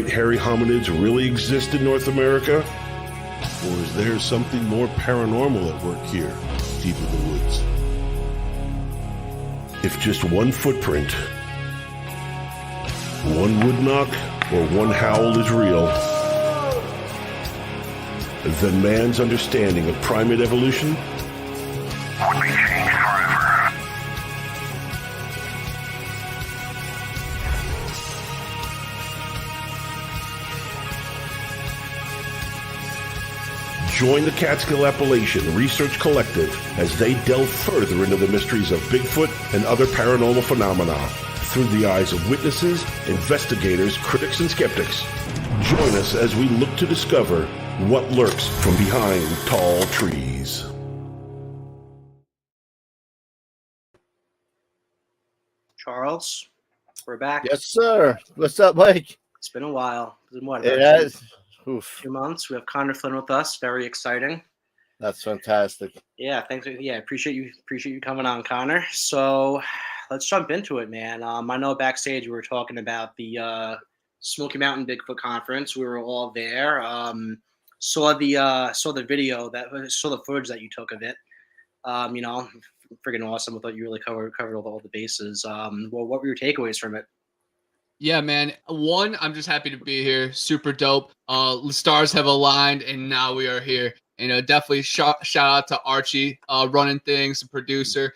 hairy hominids really exist in North America? Or is there something more paranormal at work here, deep in the woods? If just one footprint, one wood knock, or one howl is real, then man's understanding of primate evolution would be changed forever. Join the Catskill Appalachian Research Collective as they delve further into the mysteries of Bigfoot and other paranormal phenomena through the eyes of witnesses, investigators, critics, and skeptics. Join us as we look to discover what lurks from behind tall trees. Charles, we're back. Yes, sir. What's up, Mike? It's been a while. It's been what, It about has. Oof. 2 months. We have Connor Flynn with us. Very exciting. That's fantastic. Yeah, thanks. Yeah, appreciate you coming on, Connor. So let's jump into it, man. I know backstage we were talking about the Smoky Mountain Bigfoot Conference. We were all there. Saw the video saw the footage that you took of it. Freaking awesome. I thought you really covered all the bases. What were your takeaways from it? Yeah, man. One, I'm just happy to be here. Super dope. The stars have aligned, and now we are here. Definitely shout out to Archie, running things, the producer.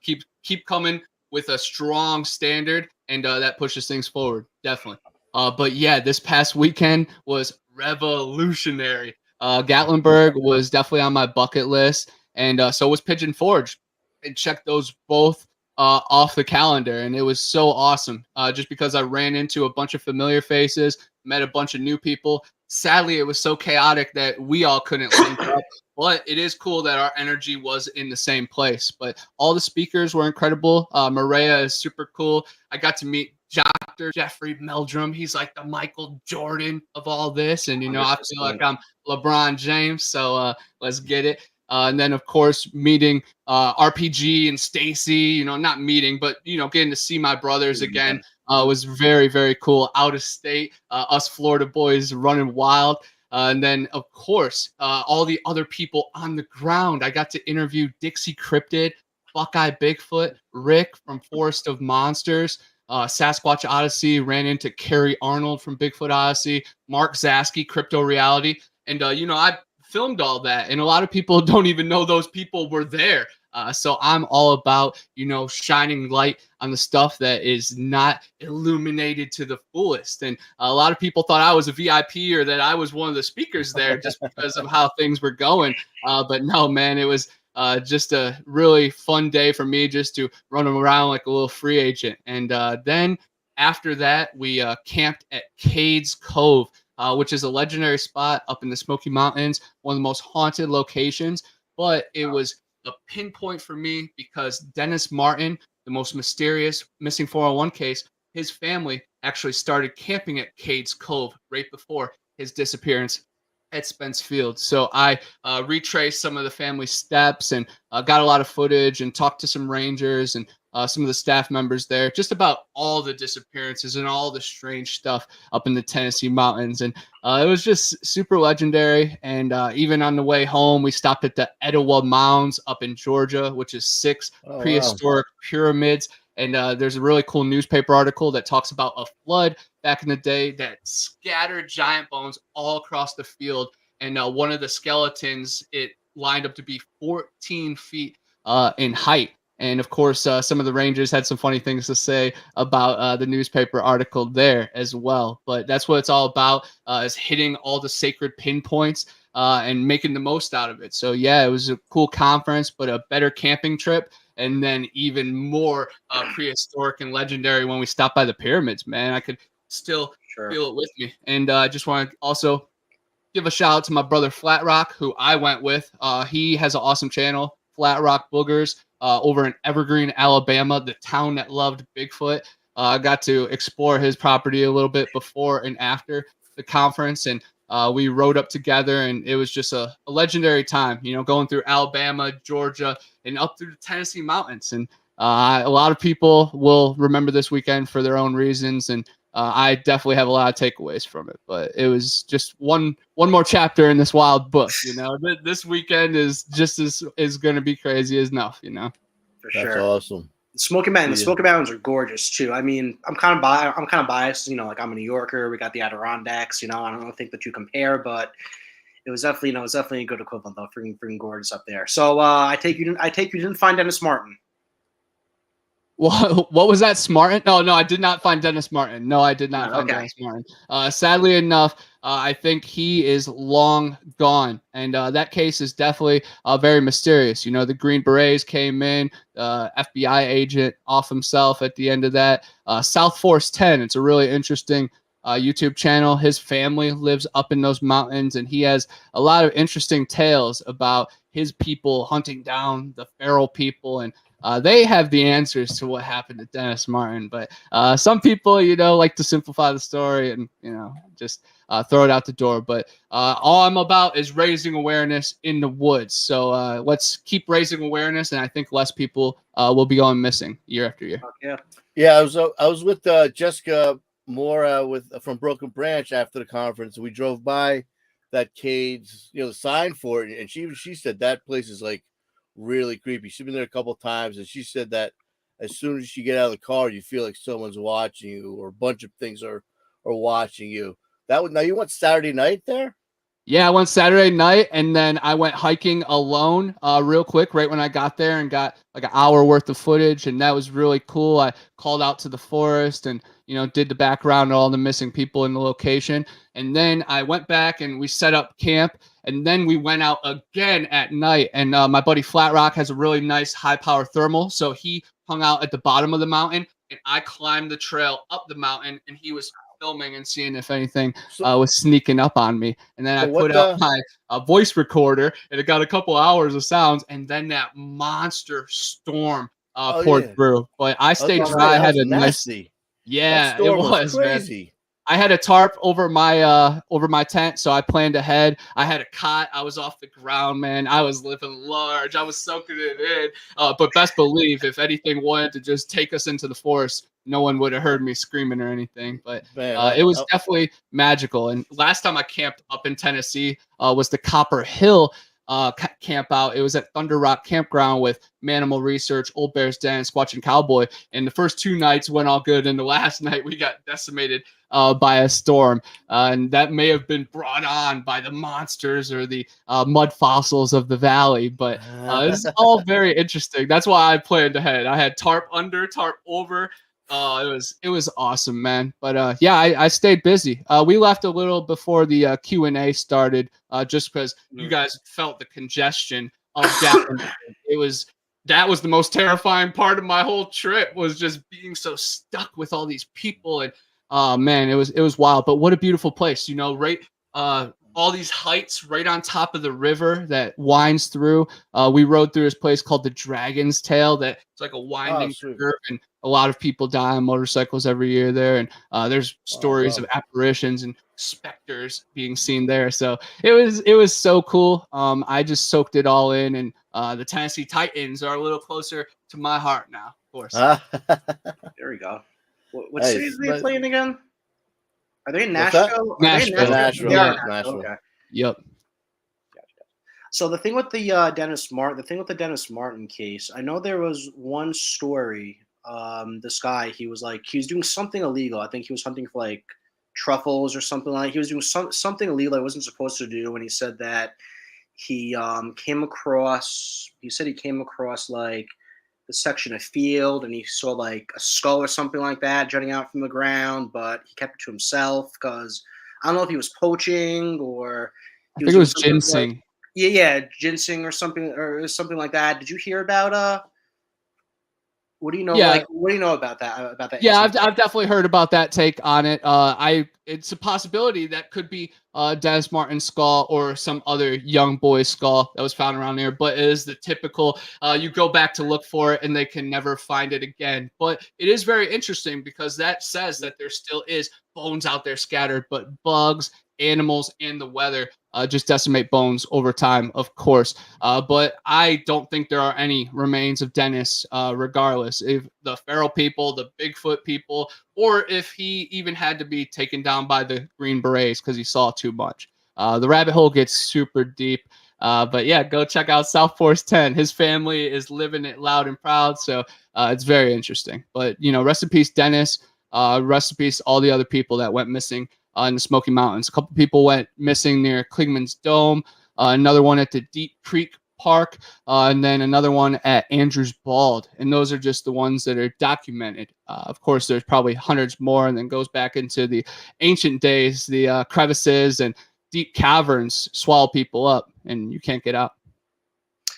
Keep coming with a strong standard, and that pushes things forward. Definitely. But yeah, this past weekend was revolutionary. Gatlinburg was definitely on my bucket list, and so was Pigeon Forge. And check those both off the calendar, and it was so awesome. Just because I ran into a bunch of familiar faces, met a bunch of new people. Sadly, it was so chaotic that we all couldn't link up. But it is cool that our energy was in the same place. But all the speakers were incredible. Maria is super cool. I got to meet Dr. Jeffrey Meldrum. He's like the Michael Jordan of all this. And, I feel like I'm LeBron James. So let's get it. And then, of course, meeting RPG and Stacy, not meeting, but, getting to see my brothers again was very, very cool. Out of state, us Florida boys running wild. And then, of course, all the other people on the ground. I got to interview Dixie Cryptid, Buckeye Bigfoot, Rick from Forest of Monsters, Sasquatch Odyssey, ran into Carrie Arnold from Bigfoot Odyssey, Mark Zasky, Crypto Reality. And, I filmed all that, and a lot of people don't even know those people were there. So I'm all about, shining light on the stuff that is not illuminated to the fullest. And a lot of people thought I was a VIP or that I was one of the speakers there just because of how things were going. But no, man, it was just a really fun day for me just to run around like a little free agent. And then after that, we camped at Cades Cove, which is a legendary spot up in the Smoky Mountains, one of the most haunted locations. But it was a pinpoint for me because Dennis Martin, the most mysterious missing 401 case, his family actually started camping at Cades Cove right before his disappearance at Spence Field. So I retraced some of the family steps and got a lot of footage and talked to some rangers and some of the staff members there, just about all the disappearances and all the strange stuff up in the Tennessee mountains. And it was just super legendary. And even on the way home, we stopped at the Etowah Mounds up in Georgia, which is 6 prehistoric pyramids. And there's a really cool newspaper article that talks about a flood back in the day that scattered giant bones all across the field. And one of the skeletons, it lined up to be 14 feet in height. And of course, some of the rangers had some funny things to say about the newspaper article there as well. But that's what it's all about, is hitting all the sacred pinpoints and making the most out of it. So yeah, it was a cool conference, but a better camping trip. And then even more prehistoric and legendary when we stopped by the pyramids, man. I could still feel it with me. And I just want to also give a shout out to my brother Flat Rock, who I went with. He has an awesome channel, Flat Rock Boogers, over in Evergreen, Alabama, the town that loved Bigfoot. I got to explore his property a little bit before and after the conference, and we rode up together, and it was just a legendary time, going through Alabama, Georgia, and up through the Tennessee mountains. And a lot of people will remember this weekend for their own reasons. And I definitely have a lot of takeaways from it. But it was just one more chapter in this wild book. This weekend is just is going to be crazy as enough. For That's sure. awesome. The Smoky Mountains are gorgeous too. I mean, I'm kind of biased. Like I'm a New Yorker. We got the Adirondacks. I don't think the two compare, but it was definitely, a good equivalent though. Freaking gorgeous up there. So I take you didn't find Dennis Martin. What was that, Martin? No, I did not find Dennis Martin. No, I did not find Dennis Martin. Sadly enough, I think he is long gone, and that case is definitely very mysterious. The Green Berets came in, FBI agent off himself at the end of that. South Force 10. It's a really interesting YouTube channel. His family lives up in those mountains, and he has a lot of interesting tales about his people hunting down the feral people, and they have the answers to what happened to Dennis Martin. But some people, like to simplify the story and, just throw it out the door. But all I'm about is raising awareness in the woods. So let's keep raising awareness, and I think less people will be going missing year after year. Yeah, I was with Jessica Moore from Broken Branch after the conference. We drove by that cage, the sign for it, and she said that place is like really creepy. She's been there a couple of times, and she said that as soon as you get out of the car, you feel like someone's watching you, or a bunch of things are watching you. Now you went Saturday night there? Yeah, I went Saturday night, and then I went hiking alone real quick right when I got there and got like an hour worth of footage, and that was really cool. I called out to the forest and, did the background on all the missing people in the location. And then I went back and we set up camp, and then we went out again at night. And my buddy Flat Rock has a really nice high-power thermal, so he hung out at the bottom of the mountain, and I climbed the trail up the mountain, and he was filming and seeing if anything was sneaking up on me. And then I put out my voice recorder, and it got a couple hours of sounds, and then that monster storm poured through. But I stayed dry. I had a nasty. Yeah, it was crazy. Man. I had a tarp over my tent, so I planned ahead. I had a cot. I was off the ground, man. I was living large. I was soaking it in. But best believe, if anything wanted to just take us into the forest, no one would have heard me screaming or anything. But it was definitely magical. And last time I camped up in Tennessee was the Copper Hill camp out. It was at Thunder Rock Campground with Manimal Research, Old Bear's Den, Squatch and Cowboy. And the first 2 nights went all good. And the last night we got decimated by a storm. And that may have been brought on by the monsters or the mud fossils of the valley. But it's all very interesting. That's why I planned ahead. I had tarp under, tarp over. It was awesome, man. But yeah, I stayed busy. We left a little before the Q&A started, just because you guys felt the congestion of that. That was the most terrifying part of my whole trip, was just being so stuck with all these people. And man, it was wild. But what a beautiful place, right? All these heights right on top of the river that winds through. We rode through this place called the Dragon's Tail. That it's like a winding curve, and a lot of people die on motorcycles every year there. And there's stories of apparitions and specters being seen there. So it was so cool. I just soaked it all in, and the Tennessee Titans are a little closer to my heart now, of course. There we go. What cities are they playing again? Are they in Nashville? Nashville. Yeah. Nashville. Okay. Yep. So the thing with the Dennis Martin case, I know there was one story. This guy, he was doing something illegal. I think he was hunting for like truffles or something like. He was doing something illegal he wasn't supposed to do, and he said that he came across like the section of field, and he saw like a skull or something like that jutting out from the ground, but he kept it to himself because I don't know if he was poaching or I think it was ginseng. Ginseng or something like that. Did you hear about what do you know? Yeah. What do you know about that? Yeah, I've definitely heard about that take on it. It's a possibility that could be Dennis Martin's skull or some other young boy's skull that was found around there. But it is the typical, you go back to look for it and they can never find it again. But it is very interesting because that says that there still is bones out there scattered, but bugs, animals, and the weather just decimate bones over time, of course. But I don't think there are any remains of Dennis, regardless if the feral people, the Bigfoot people, or if he even had to be taken down by the Green Berets because he saw too much. The rabbit hole gets super deep. But yeah, go check out South Force 10. His family is living it loud and proud. So it's very interesting. But, rest in peace, Dennis. Rest in peace, all the other people that went missing in the Smoky Mountains. A couple people went missing near Klingman's Dome. Another one at the Deep Creek Park. And then another one at Andrews Bald. And those are just the ones that are documented. Of course, there's probably hundreds more, and then goes back into the ancient days, the crevices and deep caverns swallow people up, and you can't get out.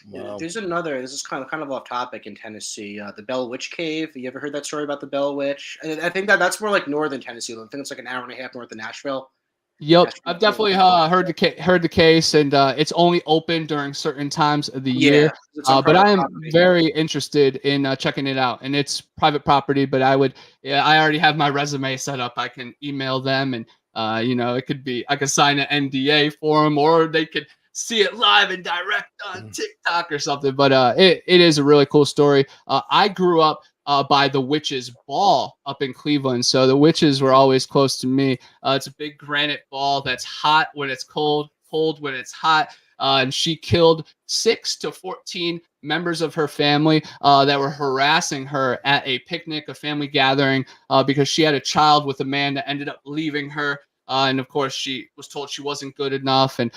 Wow. This is kind of off topic in Tennessee. The Bell Witch Cave. You ever heard that story about the Bell Witch? I think that's more like northern Tennessee. I think it's like an hour and a half north of Nashville. Yep, I've definitely heard the case, and it's only open during certain times of the year. But I am very interested in checking it out, and it's private property. But I already have my resume set up. I can email them, and it could be I could sign an NDA for them, or they could see it live and direct on TikTok or something. But it is a really cool story. I grew up by the Witch's Ball up in Cleveland. So the witches were always close to me. It's a big granite ball that's hot when it's cold, cold when it's hot. And she killed 6 to 14 members of her family that were harassing her at a picnic, a family gathering, because she had a child with a man that ended up leaving her. And of course, she was told she wasn't good enough, and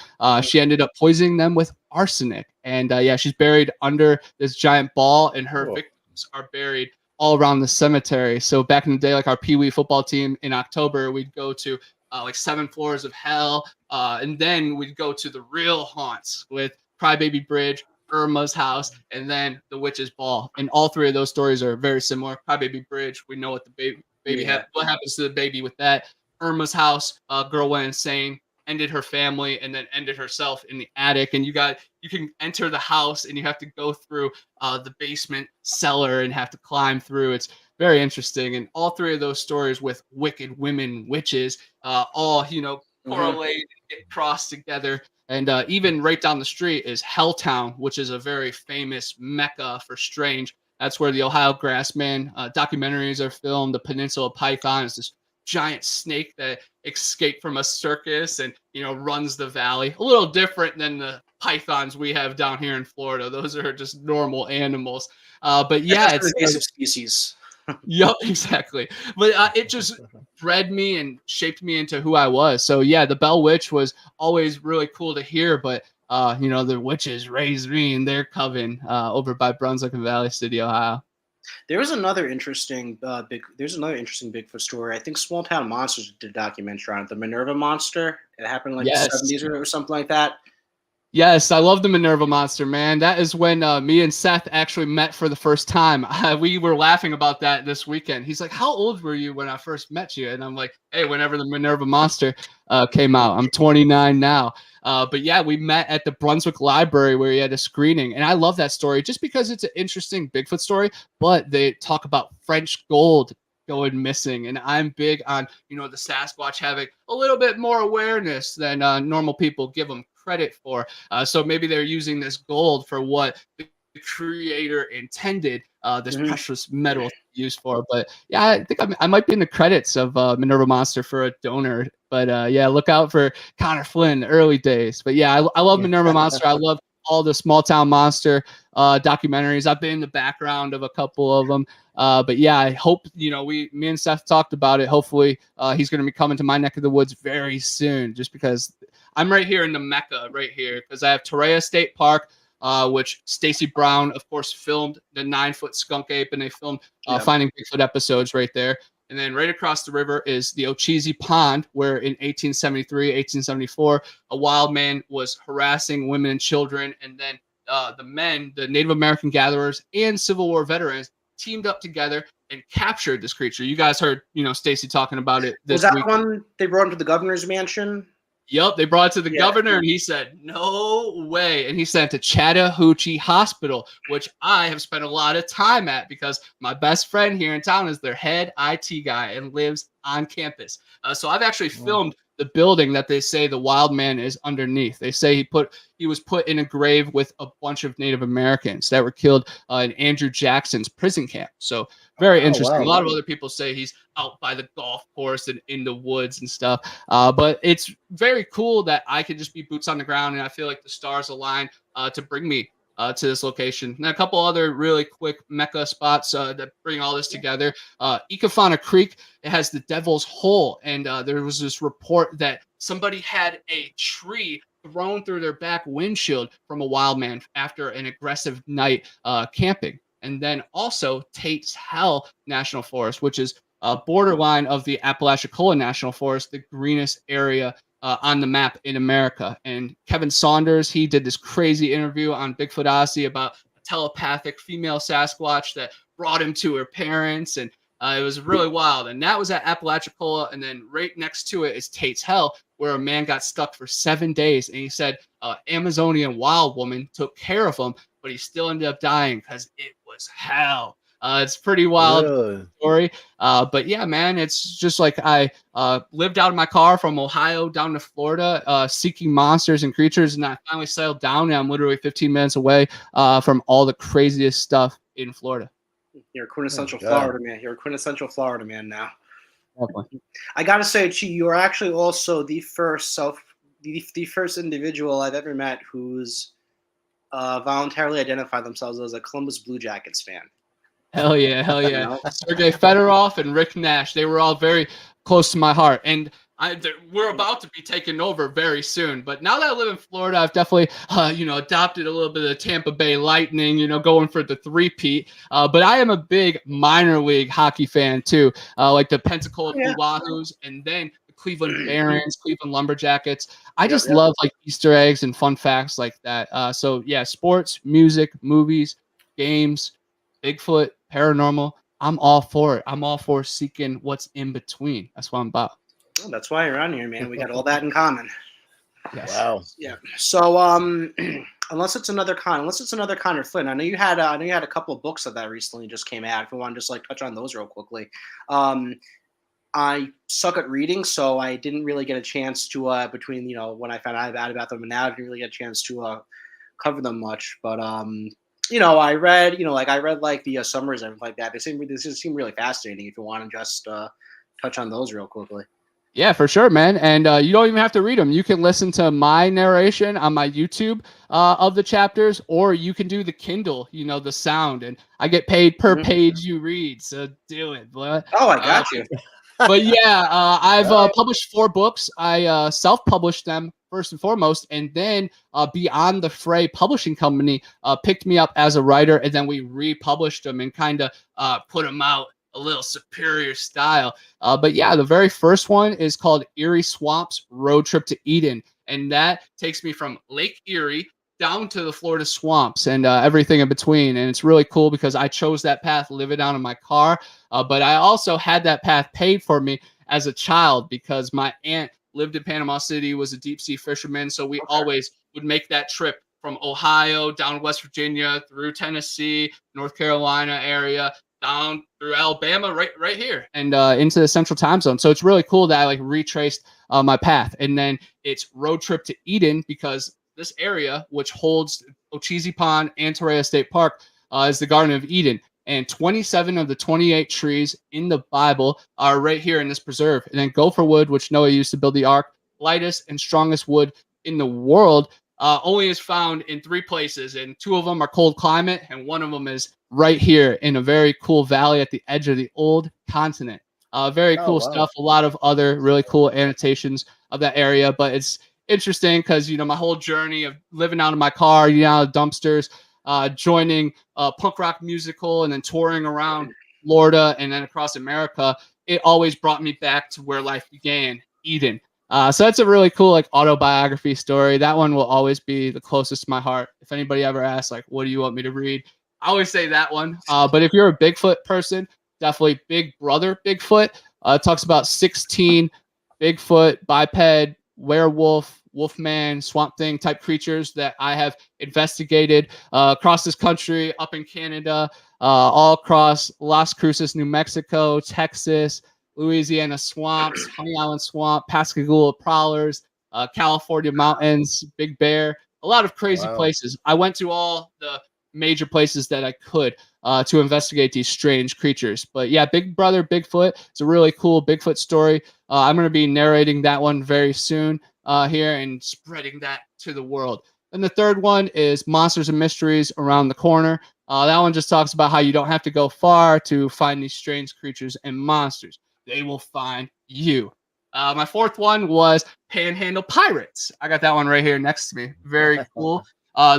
she ended up poisoning them with arsenic. And she's buried under this giant ball, and her victims are buried all around the cemetery. So back in the day, like our Pee Wee football team in October, we'd go to like 7 floors of hell, and then we'd go to the real haunts with Crybaby Bridge, Irma's house, and then the Witch's Ball. And all 3 of those stories are very similar. Crybaby Bridge, we know what the baby what happens to the baby with that. Irma's house, girl went insane, ended her family, and then ended herself in the attic. And you can enter the house, and you have to go through the basement cellar and have to climb through. It's very interesting. And all 3 of those stories with wicked women witches, all correlate and get crossed together. And even right down the street is Helltown, which is a very famous mecca for strange. That's where the Ohio Grassman documentaries are filmed. The Peninsula Python is this giant snake that escaped from a circus and runs the valley. A little different than the pythons we have down here in Florida. Those are just normal animals. But yeah, it's invasive species. Yep, exactly. But it just bred me and shaped me into who I was. So yeah, the Bell Witch was always really cool to hear. But the witches raised me in their coven over by Brunswick and Valley City, Ohio. There's another interesting Bigfoot story. I think Small Town Monsters did a documentary on it. The Minerva Monster. It happened in the 70s or something like that. Yes, I love the Minerva Monster, man. That is when me and Seth actually met for the first time. We were laughing about that this weekend. He's like, "How old were you when I first met you?" And I'm like, "Hey, whenever the Minerva Monster came out. I'm 29 now." But yeah, we met at the Brunswick Library where he had a screening. And I love that story just because it's an interesting Bigfoot story, but they talk about French gold going missing. And I'm big on, the Sasquatch having a little bit more awareness than normal people give them credit for. So maybe they're using this gold for what the creator intended this precious metal to be used for. But yeah, I think I might be in the credits of Minerva Monster for a donor. But yeah, look out for Connor Flynn, early days. But yeah, I love Minerva Monster. I love all the Small Town Monster documentaries. I've been in the background of a couple of them. But yeah, I hope, me and Seth talked about it. Hopefully he's going to be coming to my neck of the woods very soon, just because I'm right here in the Mecca right here, because I have Torreya State Park, which Stacy Brown, of course, filmed the 9-foot skunk ape, and they filmed Finding Bigfoot episodes right there. And then right across the river is the Ochese Pond, where in 1873, 1874, a wild man was harassing women and children. And then the Native American gatherers and Civil War veterans teamed up together and captured this creature. You guys heard, Stacy talking about it this week. Was that one they brought him to the governor's mansion? Yep, they brought it to the governor, and he said, "No way." And he sent it to Chattahoochee Hospital, which I have spent a lot of time at because my best friend here in town is their head IT guy and lives on campus. So I've actually filmed the building that they say the wild man is underneath. They say he was put in a grave with a bunch of Native Americans that were killed in Andrew Jackson's prison camp. So very interesting. wow. A lot of other people say he's out by the golf course and in the woods and stuff. But it's very cool that I could just be boots on the ground, and I feel like the stars align to bring me to this location. And a couple other really quick mecca spots that bring all this together. Ecofana Creek, it has the Devil's Hole, and there was this report that somebody had a tree thrown through their back windshield from a wild man after an aggressive night camping. And then also Tate's Hell National Forest, which is a borderline of the Apalachicola National Forest, the greenest area on the map in America. And Kevin Saunders, he did this crazy interview on Bigfoot Odyssey about a telepathic female Sasquatch that brought him to her parents. And it was really wild. And that was at Apalachicola. And then right next to it is Tate's Hell, where a man got stuck for 7 days. And he said Amazonian wild woman took care of him, but he still ended up dying because it was hell. It's pretty wild story. But yeah, man, it's just like I lived out of my car from Ohio down to Florida, seeking monsters and creatures. And I finally settled down, and I'm literally 15 minutes away from all the craziest stuff in Florida. You're a quintessential Florida man. You're a quintessential Florida man now. Definitely. I got to say, Chi, you are actually also the first individual I've ever met who's voluntarily identified themselves as a Columbus Blue Jackets fan. Hell yeah, hell yeah. Sergei Fedorov and Rick Nash, they were all very close to my heart. And we're about to be taken over very soon. But now that I live in Florida, I've definitely, adopted a little bit of the Tampa Bay Lightning, going for the three-peat. But I am a big minor league hockey fan too, like the Pensacola Blue Wahoos and then the Cleveland Barons, Cleveland Lumberjackets. I just love like Easter eggs and fun facts like that. So yeah, sports, music, movies, games, Bigfoot, paranormal, I'm all for it. I'm all for seeking what's in between. That's what I'm about. Well, that's why you're on here, man. We got all that in common. Yes. Wow. Yeah. So, unless it's another Connor Flynn. I know you had a couple of books that recently just came out. If you want to just like touch on those real quickly. I suck at reading, so I didn't really get a chance to between when I found out about them and now I didn't really get a chance to cover them much. But I read like the summaries and everything like that. They seem really fascinating. If you want to just touch on those real quickly. Yeah, for sure, man. And you don't even have to read them. You can listen to my narration on my YouTube of the chapters, or you can do the Kindle, the sound. And I get paid per page you read. So do it, boy. Oh, I got you. But yeah, I've published 4 books. I self-published them first and foremost, and then Beyond the Fray Publishing Company picked me up as a writer, and then we republished them and kind of put them out a little superior style. But yeah, the very first one is called Erie Swamps Road Trip to Eden, and that takes me from Lake Erie down to the Florida swamps and everything in between. And it's really cool because I chose that path living out in my car. But I also had that path paid for me as a child because my aunt lived in Panama City, was a deep sea fisherman. So we always would make that trip from Ohio down West Virginia through Tennessee, North Carolina area, down through Alabama, right here, and into the Central Time Zone. So it's really cool that I like retraced my path. And then it's Road Trip to Eden because this area, which holds Ocheesee Pond and Torreya State Park, is the Garden of Eden. And 27 of the 28 trees in the Bible are right here in this preserve. And then gopher wood, which Noah used to build the ark, lightest and strongest wood in the world, only is found in 3 places. And 2 of them are cold climate, and 1 of them is right here in a very cool valley at the edge of the old continent. Very cool stuff. A lot of other really cool annotations of that area. But it's interesting because, my whole journey of living out of my car, out of dumpsters, joining a punk rock musical and then touring around Florida and then across America, it always brought me back to where life began, Eden. So that's a really cool like autobiography story. That one will always be the closest to my heart. If anybody ever asks, like, what do you want me to read? I always say that one. But if you're a Bigfoot person, definitely Big Brother Bigfoot. It talks about 16 Bigfoot, biped, werewolf, wolfman, swamp thing type creatures that I have investigated across this country, up in Canada, all across Las Cruces, New Mexico, Texas, Louisiana swamps, Honey Island Swamp, Pascagoula Prowlers, California mountains, Big Bear, a lot of crazy Wow. places. I went to all the major places that I could to investigate these strange creatures. But yeah, Big Brother Bigfoot. It's a really cool Bigfoot story. I'm going to be narrating that one very soon here and spreading that to the world. And the third one is Monsters and Mysteries Around the Corner. That one just talks about how you don't have to go far to find these strange creatures and monsters. They will find you. My fourth one was Panhandle Pirates. I got that one right here next to me. Very cool.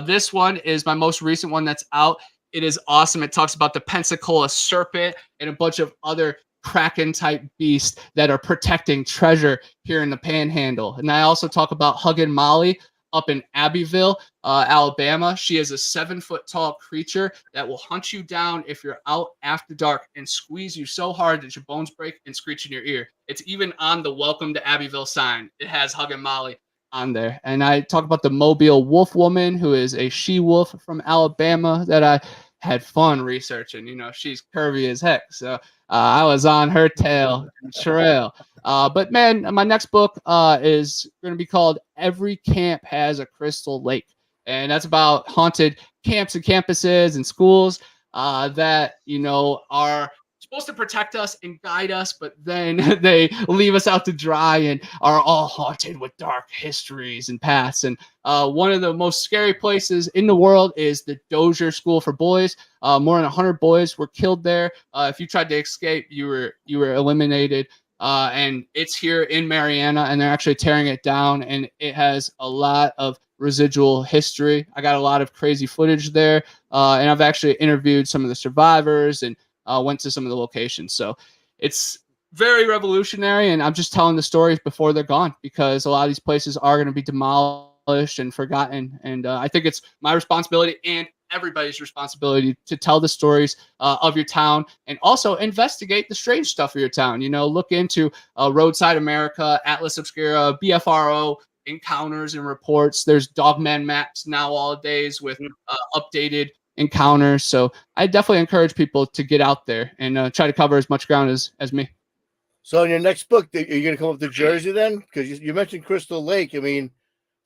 This one is my most recent one that's out. It is awesome. It talks about the Pensacola serpent and a bunch of other Kraken type beasts that are protecting treasure here in the Panhandle. And I also talk about Huggin' Molly up in Abbeville, Alabama. She is a 7-foot tall creature that will hunt you down if you're out after dark and squeeze you so hard that your bones break and screech in your ear. It's even on the Welcome to Abbeville sign. It has Huggin' Molly on there. And I talk about the Mobile Wolf Woman, who is a she-wolf from Alabama that I had fun researching. You know, she's curvy as heck. So I was on her tail, trail. But man, my next book is going to be called Every Camp Has a Crystal Lake. And that's about haunted camps and campuses and schools that, you know, are supposed to protect us and guide us, but then they leave us out to dry and are all haunted with dark histories and pasts. And one of the most scary places in the world is the Dozier School for Boys. More than 100 boys were killed there. If you tried to escape, you were eliminated. And it's here in Mariana, and they're actually tearing it down, and it has a lot of residual history. I got a lot of crazy footage there, and I've actually interviewed some of the survivors and went to some of the locations. So it's very revolutionary, and I'm just telling the stories before they're gone, because a lot of these places are going to be demolished and forgotten. And I think it's my responsibility and everybody's responsibility to tell the stories of your town, and also investigate the strange stuff of your town. You know, look into Roadside America, Atlas Obscura, BFRO encounters and reports. There's Dogman maps now all days with updated encounters. So I definitely encourage people to get out there and try to cover as much ground as me. So in your next book, are you going to come up to Jersey then? Because you mentioned Crystal Lake. I mean,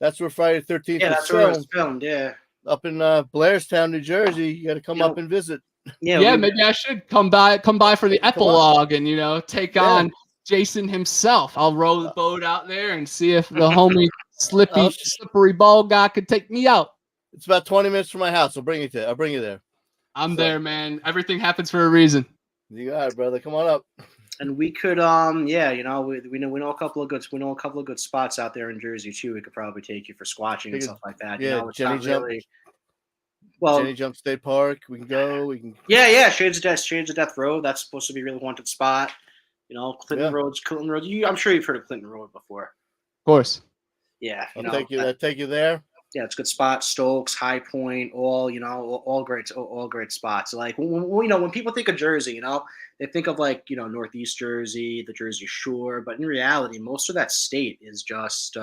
that's where Friday the 13th Yeah, was that's where it was filmed. Yeah, up in Blairstown, New Jersey. You got to come up and visit. Yeah, maybe I should come by for the epilogue and, you know, take on Jason himself. I'll row the boat out there and see if the homie slippery ball guy could take me out. It's about 20 minutes from my house. I'll bring you there. I'm there, man. Everything happens for a reason. You got it, brother. Come on up. And we could, you know, we know a couple of good spots out there in Jersey too. We could probably take you for squatching and stuff like that. Yeah, you know, Jenny Jump. Really, well, Jenny Jump State Park. We can go. Yeah. Shades of Death Road. That's supposed to be a really haunted spot. You know, Clinton Road. I'm sure you've heard of Clinton Road before. Of course. Yeah. I'll take you there. Yeah, it's a good spot. Stokes, High Point, all great spots. Like, when people think of Jersey, you know, they think of like, you know, Northeast Jersey, the Jersey Shore, but in reality, most of that state is just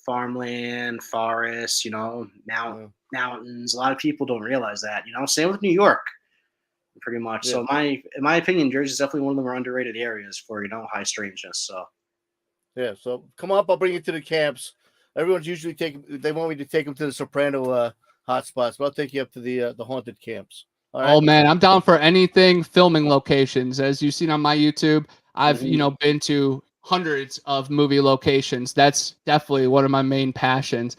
farmland, forests, you know, mountains. A lot of people don't realize that, you know. Same with New York, pretty much. Yeah. So in my opinion, Jersey is definitely one of the more underrated areas for, you know, high strangeness. So yeah, so come up, I'll bring you to the camps. Everyone's usually they want me to take them to the Soprano hotspots, but I'll take you up to the haunted camps. All right? Oh man, I'm down for anything filming locations. As you've seen on my YouTube, I've been to hundreds of movie locations. That's definitely one of my main passions.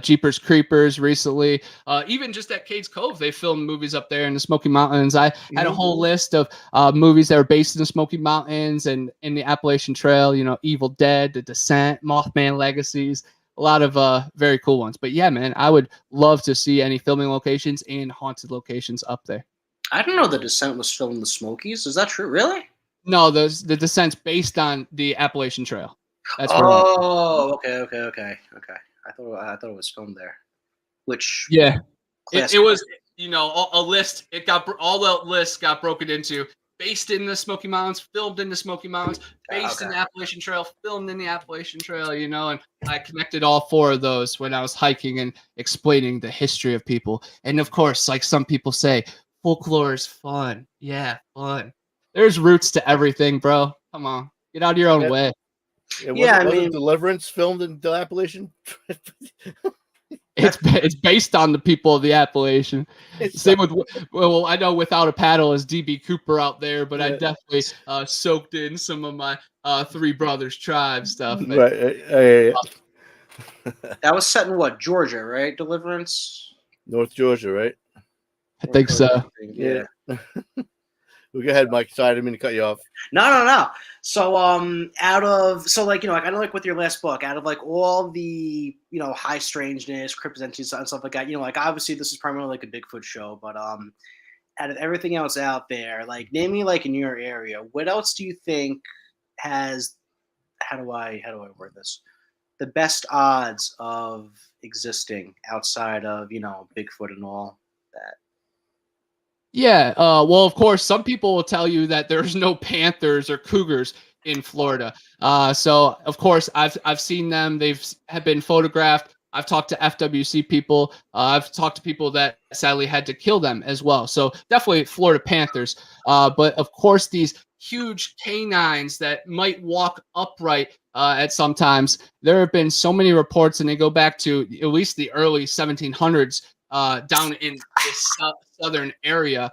Jeepers Creepers recently, even just at Cades Cove, they filmed movies up there in the Smoky Mountains. I had a whole list of movies that are based in the Smoky Mountains and in the Appalachian Trail. You know, Evil Dead, The Descent, Mothman Legacies. A lot of very cool ones. But yeah, man, I would love to see any filming locations and haunted locations up there. I don't know The Descent was filmed in the Smokies. Is that true? Really? No, the Descent's based on the Appalachian Trail. That's okay. I thought it was filmed there. Which it was, you know, a list. It got all the lists got broken into. Based in the Smoky Mountains, filmed in the Smoky Mountains, based in the Appalachian Trail, filmed in the Appalachian Trail, you know, and I connected all four of those when I was hiking and explaining the history of people. And of course, like some people say, folklore is fun. Yeah, fun. There's roots to everything, bro. Come on, get out of your own Yeah. way. It Yeah, I wasn't mean- Deliverance filmed in the Appalachian? It's based on the people of the Appalachian. It's Same with, well, I know Without a Paddle is DB Cooper out there, but I Yeah. definitely soaked in some of my Three Brothers Tribe stuff. And, right. That was set in what, Georgia, right? Deliverance. North Georgia, right? I think so. Yeah. Well, go ahead, Mike. Sorry, I didn't mean to cut you off. No. So like, like I know, like with your last book, out of like all the, high strangeness, cryptidentities and stuff like that, like obviously this is primarily like a Bigfoot show, but out of everything else out there, like name me like in your area, what else do you think has, how do I word this, the best odds of existing outside of, Bigfoot and all that? Yeah. Well, of course, some people will tell you that there's no panthers or cougars in Florida. So of course, I've seen them. Have been photographed. I've talked to FWC people. I've talked to people that sadly had to kill them as well. So definitely Florida panthers. But of course, these huge canines that might walk upright at sometimes. There have been so many reports, and they go back to at least the early 1700s. Down in this southern area.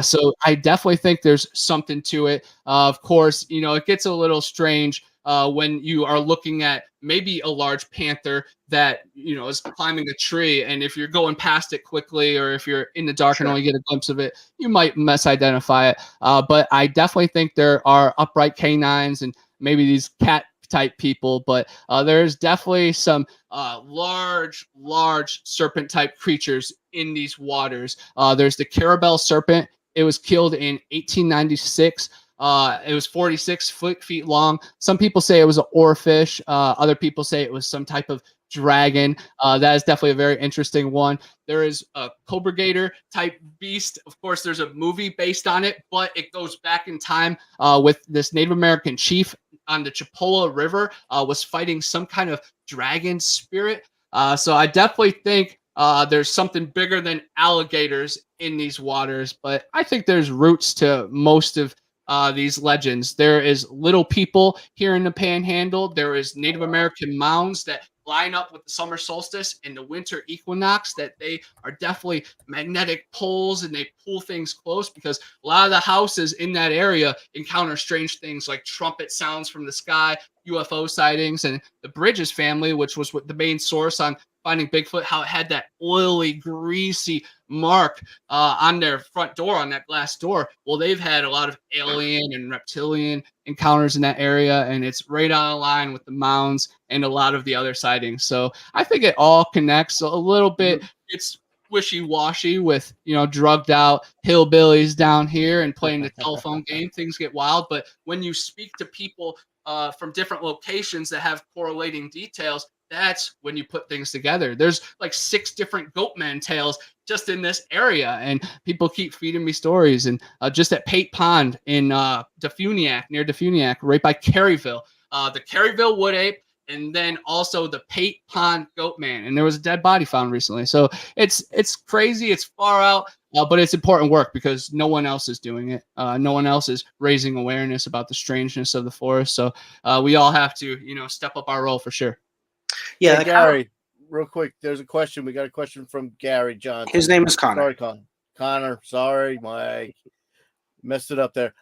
So I definitely think there's something to it. Of course, it gets a little strange when you are looking at maybe a large panther that, is climbing a tree. And if you're going past it quickly, or if you're in the dark and only get a glimpse of it, you might misidentify it. But I definitely think there are upright canines and maybe these cat type people, but there's definitely some large serpent type creatures in these waters. There's the Carabel serpent. It was killed in 1896. It was 46 feet long. Some people say it was an oarfish. Other people say it was some type of dragon. That is definitely a very interesting one. There is a cobra gator type beast. Of course, there's a movie based on it, but it goes back in time with this Native American chief on the Chipola River was fighting some kind of dragon spirit. So I definitely think there's something bigger than alligators in these waters, but I think there's roots to most of these legends. There is little people here in the Panhandle. There is Native American mounds that line up with the summer solstice and the winter equinox, that they are definitely magnetic poles and they pull things close, because a lot of the houses in that area encounter strange things like trumpet sounds from the sky, UFO sightings, and the Bridges family, which was the main source on finding Bigfoot, how it had that oily, greasy mark on their front door, on that glass door. Well, they've had a lot of alien and reptilian encounters in that area, and it's right on a line with the mounds and a lot of the other sightings. So I think it all connects a little bit. It's wishy-washy with, drugged out hillbillies down here and playing the telephone game. Things get wild, but when you speak to people from different locations that have correlating details, that's when you put things together. There's like 6 different goatman tales just in this area, and people keep feeding me stories. And just at Pate Pond in Defuniak, near Defuniak, right by Caryville, the Caryville wood ape, and then also the Pate Pond goatman. And there was a dead body found recently. So it's crazy. It's far out. But it's important work because no one else is doing it. No one else is raising awareness about the strangeness of the forest. So we all have to, step up our role for sure. Yeah, hey, Gary, real quick. There's a question. We got a question from Gary Johnson. His name is Connor. Sorry, Connor. Sorry, Mike. Messed it up there.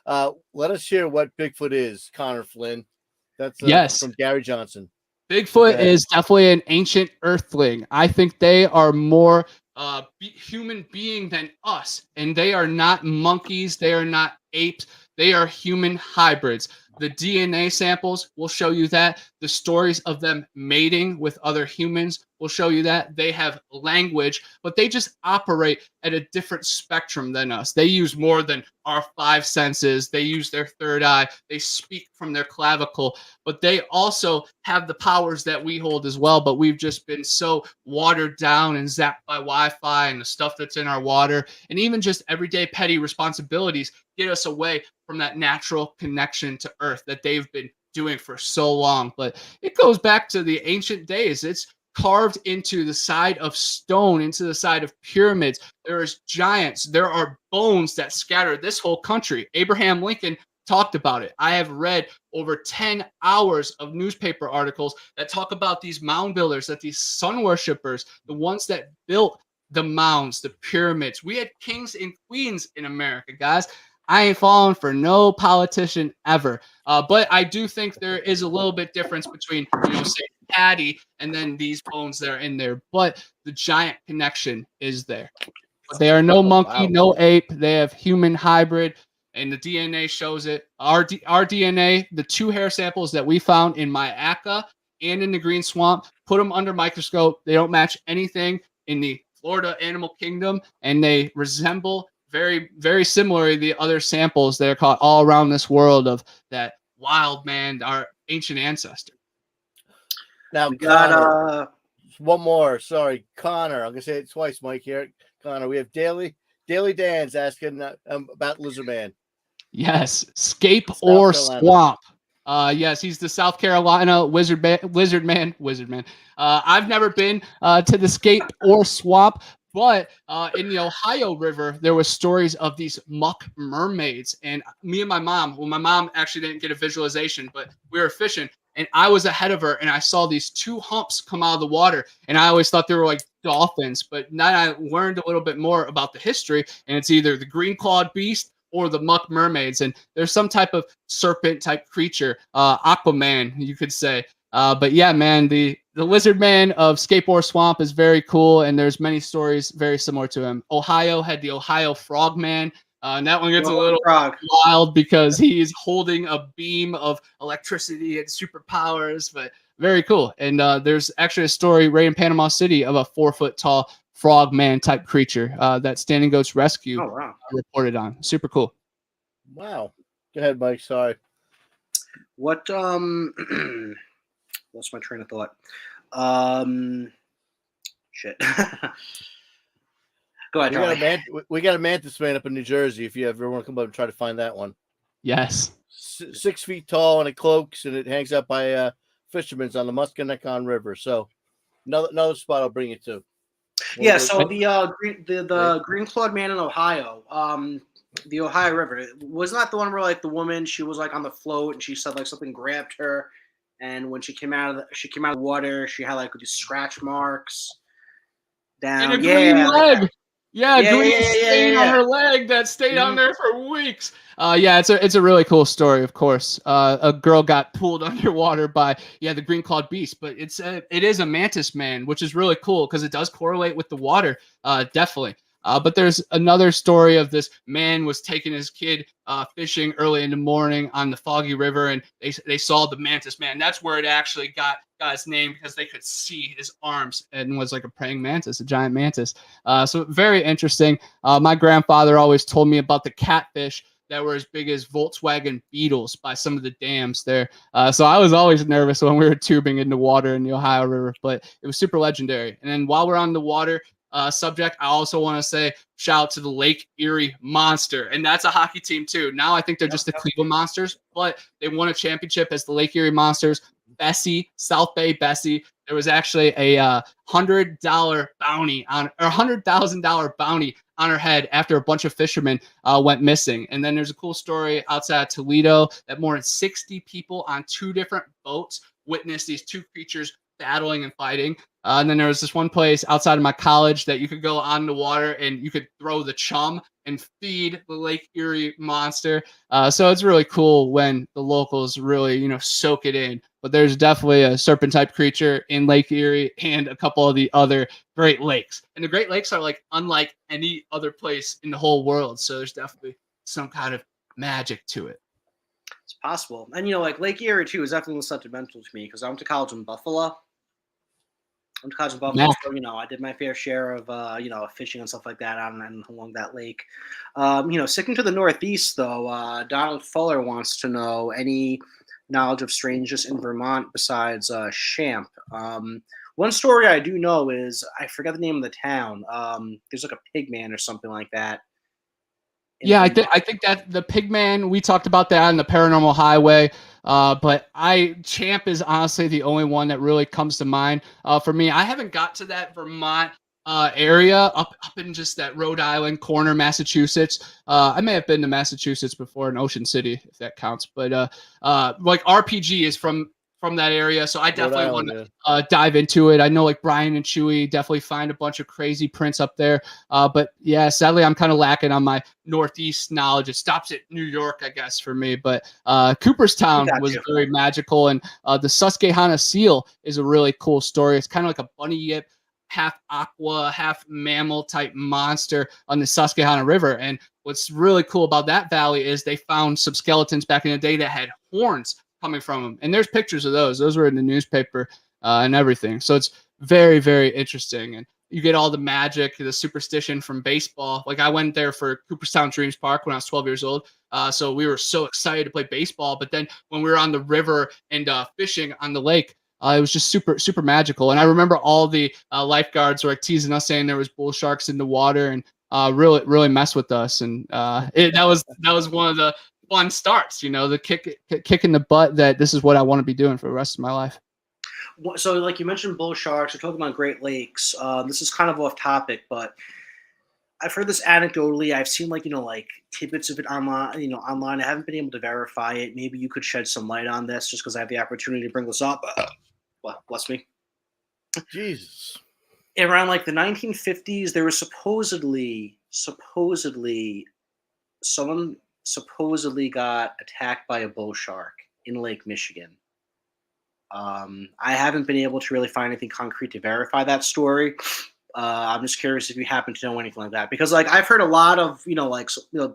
Let us hear what Bigfoot is, Connor Flynn. That's yes, from Gary Johnson. Bigfoot is definitely an ancient earthling. I think they are more human being than us, and they are not monkeys. They are not apes. They are human hybrids. The DNA samples will show you that. The stories of them mating with other humans will show you that. They have language, but they just operate at a different spectrum than us. They use more than our 5 senses. They use their third eye. They speak from their clavicle, but they also have the powers that we hold as well. But we've just been so watered down and zapped by Wi-Fi and the stuff that's in our water, and even just everyday petty responsibilities get us away from that natural connection to Earth that they've been doing for so long. But it goes back to the ancient days. It's carved into the side of stone, into the side of pyramids. There is giants. There are bones that scatter this whole country. Abraham Lincoln talked about it. I have read over 10 hours of newspaper articles that talk about these mound builders, that these sun worshippers, the ones that built the mounds, the pyramids. We had kings and queens in America, guys. I ain't falling for no politician ever. But I do think there is a little bit difference between, say Patty and then these bones that are in there. But the giant connection is there. But they are no monkey, no ape. They have human hybrid, and the DNA shows it. Our DNA, the 2 hair samples that we found in my ACA and in the Green Swamp, put them under microscope. They don't match anything in the Florida animal kingdom, and they resemble very, very similarly the other samples that are caught all around this world of that wild man, our ancient ancestor. Now, we got Connor, one more. Sorry, Connor. I'm gonna say it twice, Mike. Here, Connor. We have Daily Dan's asking about Lizard Man. Yes, Scape or Swamp. Yes, he's the South Carolina Wizard Man. I've never been to the Scape or Swamp, but in the Ohio River, there was stories of these muck mermaids. And me and my mom, well, my mom actually didn't get a visualization, but we were fishing, and I was ahead of her, and I saw these 2 humps come out of the water, and I always thought they were like dolphins. But now I learned a little bit more about the history, and it's either the green-clawed beast or the muck mermaids, and there's some type of serpent type creature, Aquaman, you could say. But yeah, man, the Lizard Man of Scape or Swamp is very cool, and there's many stories very similar to him. Ohio had the Ohio Frogman. And that one gets a little wild because he is holding a beam of electricity and superpowers, but very cool. And there's actually a story right in Panama City of a 4-foot tall frogman type creature that Standing Goats Rescue reported on. Super cool. Wow. Go ahead, Mike. Sorry. What lost my train of thought. Shit. Go ahead. We got a mantis man up in New Jersey. If you ever want to come up and try to find that one. Yes. 6 feet tall, and it cloaks, and it hangs out by fishermen's on the Musconecon River. So another spot I'll bring you to. Yeah, so the green clawed man in Ohio, the Ohio River, wasn't that the one where like the woman, she was like on the float and she said like something grabbed her, and when she came out of the water, she had like these scratch marks down. And a green leg. Green stain on her leg that stayed on there for weeks. It's a really cool story. Of course, a girl got pulled underwater by the green clawed beast, but it is a mantis man, which is really cool because it does correlate with the water, definitely. But there's another story of this man was taking his kid fishing early in the morning on the foggy river, and they saw the mantis man. That's where it actually got its name, because they could see his arms and was like a praying mantis, a giant mantis. So very interesting. My grandfather always told me about the catfish that were as big as Volkswagen Beetles by some of the dams there. So I was always nervous when we were tubing in the water in the Ohio River, but it was super legendary. And then while we're on the water subject, I also want to say shout out to the Lake Erie Monster, and that's a hockey team too. Now I think they're just the Cleveland Monsters, but they won a championship as the Lake Erie Monsters. Bessie, South Bay Bessie. There was actually a $100 bounty on, or $100,000 bounty on her head after a bunch of fishermen went missing. And then there's a cool story outside Toledo that more than 60 people on 2 different boats witnessed these 2 creatures battling and fighting. And then there was this one place outside of my college that you could go on the water and you could throw the chum and feed the Lake Erie Monster. So it's really cool when the locals really, soak it in. But there's definitely a serpent type creature in Lake Erie and a couple of the other Great Lakes. And the Great Lakes are like unlike any other place in the whole world. So there's definitely some kind of magic to it. It's possible. And, like Lake Erie too is definitely sentimental to me because I went to college in Buffalo. So, I did my fair share of, fishing and stuff like that on and along that lake. Sticking to the Northeast, though, Donald Fuller wants to know any knowledge of strangeness in Vermont besides Champ. One story I do know is, I forget the name of the town. There's like a pig man or something like that. Yeah, I think that the Pigman, we talked about that on the Paranormal Highway, but Champ is honestly the only one that really comes to mind for me. I haven't got to that Vermont area up in just that Rhode Island corner, Massachusetts. I may have been to Massachusetts before in Ocean City, if that counts, but like RPG is from that area, so I definitely want to dive into it. I know like Brian and Chewy definitely find a bunch of crazy prints up there, but yeah, sadly I'm kind of lacking on my Northeast knowledge. It stops at New York, I guess, for me. But Cooperstown was very magical, and the Susquehanna seal is a really cool story. It's kind of like a bunny yip, half aqua, half mammal type monster on the Susquehanna River. And what's really cool about that valley is they found some skeletons back in the day that had horns coming from them. And there's pictures of those. Those were in the newspaper and everything. So it's very, very interesting. And you get all the magic, the superstition from baseball. Like I went there for Cooperstown Dreams Park when I was 12 years old. So we were so excited to play baseball. But then when we were on the river and fishing on the lake, it was just super, super magical. And I remember all the lifeguards were like teasing us, saying there was bull sharks in the water, and really, really mess with us. And that was one of the fun starts, the kick in the butt that this is what I want to be doing for the rest of my life. So like you mentioned bull sharks, we're talking about Great Lakes. This is kind of off topic, but I've heard this anecdotally. I've seen like tidbits of it online. I haven't been able to verify it. Maybe you could shed some light on this just because I have the opportunity to bring this up. Bless me. Jesus. Around like the 1950s, there was supposedly someone got attacked by a bull shark in Lake Michigan. I haven't been able to really find anything concrete to verify that story. I'm just curious if you happen to know anything like that, because like I've heard a lot of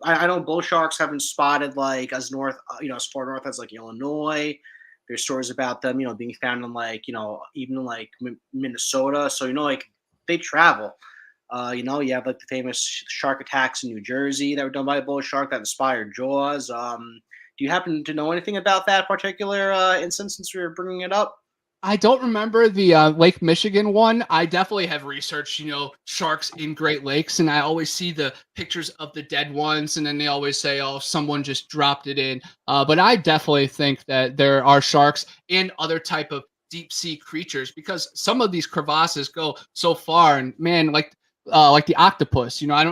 I know bull sharks haven't spotted like as far north as like Illinois. There's stories about them being found in like even in like Minnesota. So like they travel. You have like the famous shark attacks in New Jersey that were done by a bull shark that inspired Jaws. Do you happen to know anything about that particular instance since we were bringing it up? I don't remember the Lake Michigan one. I definitely have researched, sharks in Great Lakes, and I always see the pictures of the dead ones, and then they always say, oh, someone just dropped it in. But I definitely think that there are sharks and other type of deep sea creatures, because some of these crevasses go so far, and man, like the octopus, I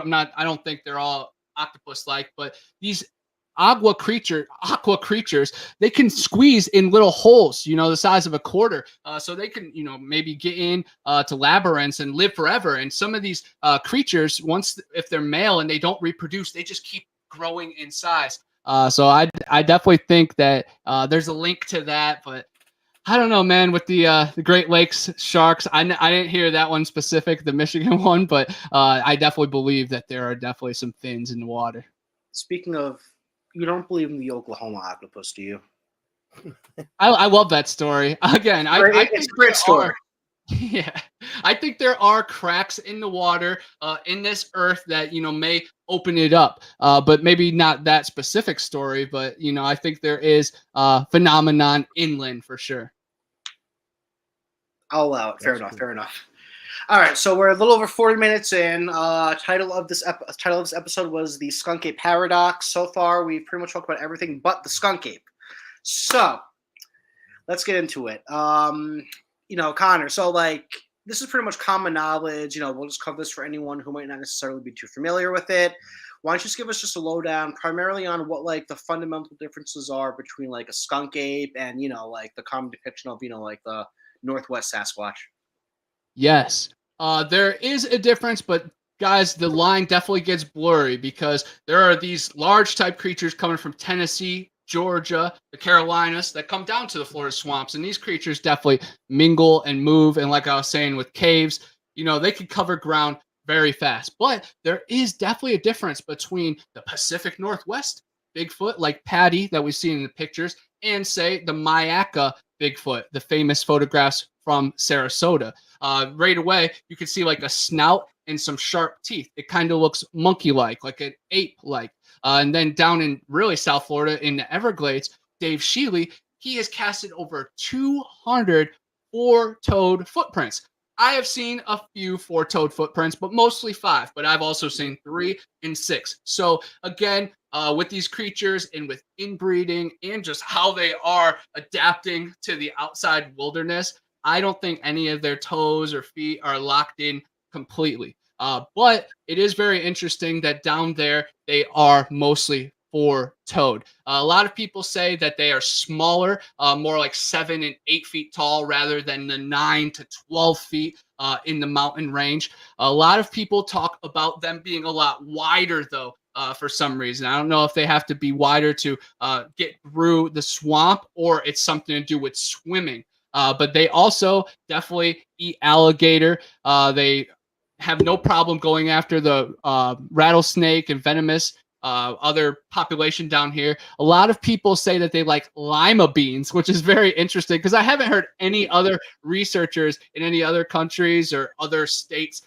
don't think they're all octopus like, but these aqua creatures, they can squeeze in little holes, the size of a quarter, so they can maybe get in to labyrinths and live forever. And some of these creatures, if they're male and they don't reproduce, they just keep growing in size. So I definitely think that there's a link to that, but I don't know, man, with the Great Lakes sharks, I didn't hear that one specific, the Michigan one, but I definitely believe that there are definitely some fins in the water. Speaking of, you don't believe in the Oklahoma octopus, do you? I love that story. Again, I think it's a great story. Yeah, I think there are cracks in the water in this earth that may open it up, but maybe not that specific story. But I think there is phenomenon inland for sure. I'll allow it. Fair enough. All right, so we're a little over 40 minutes in. Title of this episode was the Skunk Ape Paradox. So far, we've pretty much talked about everything but the skunk ape. So let's get into it. Connor. So like this is pretty much common knowledge. We'll just cover this for anyone who might not necessarily be too familiar with it. Why don't you just give us just a lowdown, primarily on what like the fundamental differences are between like a skunk ape and like the common depiction of like the Northwest Sasquatch. Yes, there is a difference, but guys, the line definitely gets blurry because there are these large type creatures coming from Tennessee, Georgia, the Carolinas that come down to the Florida swamps, and these creatures definitely mingle and move. And like I was saying with caves, they can cover ground very fast. But there is definitely a difference between the Pacific Northwest Bigfoot, like Patty that we see in the pictures, and say the Mayaca Bigfoot, the famous photographs from Sarasota. Right away, you can see like a snout and some sharp teeth. It kind of looks monkey-like, like an ape-like. And then down in really South Florida in the Everglades, Dave Shealy, he has casted over 200 four-toed footprints. I have seen a few 4-toed footprints, but mostly 5. But I've also seen 3 and 6. So again, with these creatures and with inbreeding and just how they are adapting to the outside wilderness, I don't think any of their toes or feet are locked in completely. But it is very interesting that down there they are mostly 4-toed. A lot of people say that they are smaller, more like 7 and 8 feet tall rather than the 9 to 12 feet in the mountain range. A lot of people talk about them being a lot wider, though, for some reason. I don't know if they have to be wider to get through the swamp or it's something to do with swimming. But they also definitely eat alligator. They have no problem going after the rattlesnake and venomous other population down here. A lot of people say that they like lima beans, which is very interesting because I haven't heard any other researchers in any other countries or other states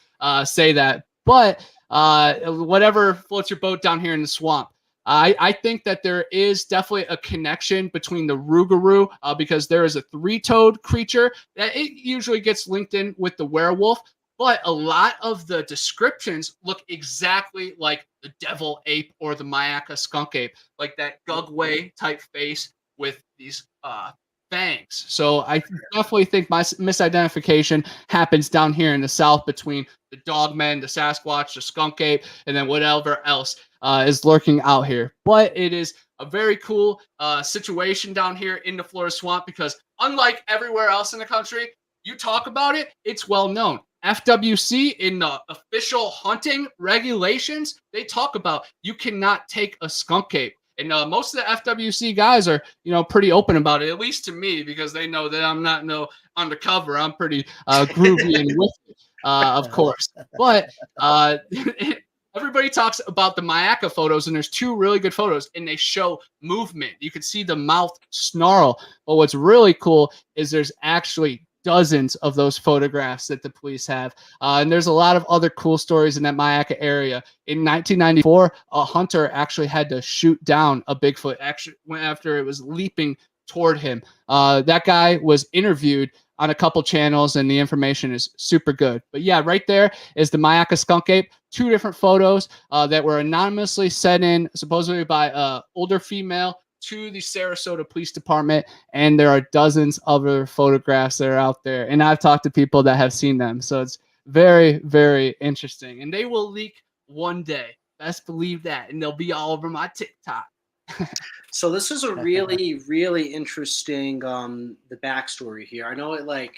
say that. But whatever floats your boat down here in the swamp. I think that there is definitely a connection between the Rougarou because there is a 3-toed creature that it usually gets linked in with the werewolf. But a lot of the descriptions look exactly like the devil ape or the Mayaka skunk ape, like that Gugway type face with these fangs. So I definitely think my misidentification happens down here in the south between the dogmen, the Sasquatch, the skunk ape, and then whatever else is lurking out here. But it is a very cool situation down here in the Florida swamp because unlike everywhere else in the country, you talk about it, it's well known. FWC in the official hunting regulations, they talk about you cannot take a skunk ape. And most of the FWC guys are, pretty open about it, at least to me, because they know that I'm not undercover. I'm pretty groovy and with it, of course. But everybody talks about the Mayaka photos, and there's 2 really good photos, and they show movement. You can see the mouth snarl. But what's really cool is there's actually dozens of those photographs that the police have. And there's a lot of other cool stories in that Mayaka area. In 1994, a hunter actually had to shoot down a Bigfoot actually went after it was leaping toward him. That guy was interviewed on a couple channels and the information is super good. But yeah, right there is the Mayaka skunk ape. 2 different photos that were anonymously sent in supposedly by an older female to the Sarasota Police Department, and there are dozens of other photographs that are out there. And I've talked to people that have seen them, so it's very, very interesting. And they will leak one day. Best believe that, and they'll be all over my TikTok. So this is a really, really interesting the backstory here. I know it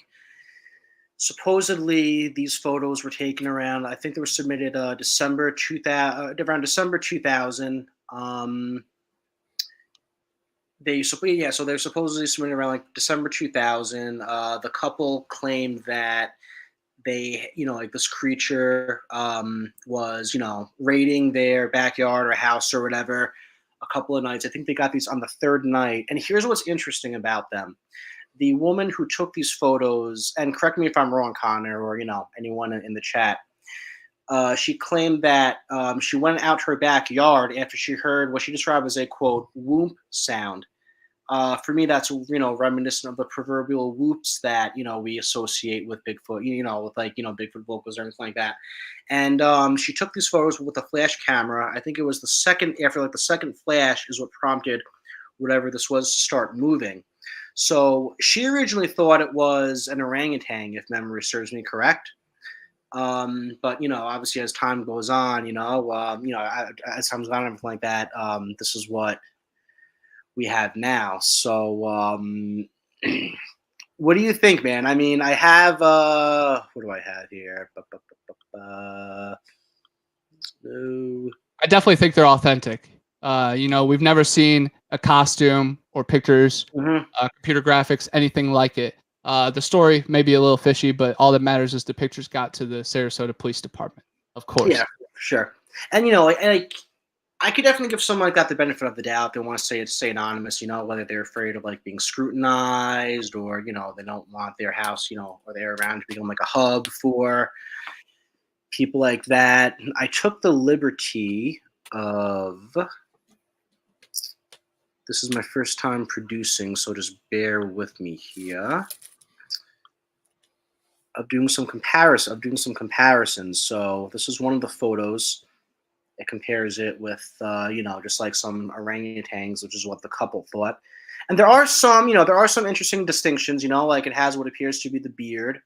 supposedly these photos were taken around. I think they were submitted December 2000, around December 2000. So they're supposedly submitted around like December 2000. The couple claimed that they, this creature was, raiding their backyard or house or whatever a couple of nights. I think they got these on the 3rd night. And here's what's interesting about them. The woman who took these photos, and correct me if I'm wrong, Connor, or, anyone in the chat, she claimed that she went out to her backyard after she heard what she described as a, quote, whoop sound. For me, that's, reminiscent of the proverbial whoops that, we associate with Bigfoot, with Bigfoot vocals or anything like that. And she took these photos with a flash camera. I think it was the second flash is what prompted whatever this was to start moving. So she originally thought it was an orangutan, if memory serves me correct. But obviously as time goes on, as time's gone and everything like that, this is what we have now. So what do you think, man? I mean, I have what do I have here? I definitely think they're authentic. We've never seen a costume or pictures, computer graphics, anything like it. The story may be a little fishy, but all that matters is the pictures got to the Sarasota Police Department, of course. Yeah, for sure. And I could definitely give someone like that the benefit of the doubt. They want to stay anonymous, whether they're afraid of being scrutinized or, they don't want their house, or their around to become like a hub for people like that. I took the liberty of, this is my first time producing, so just bear with me here. doing some comparisons. So this is one of the photos. It compares it with just like some orangutans, which is what the couple thought. And there are some interesting distinctions. Like it has what appears to be the beard.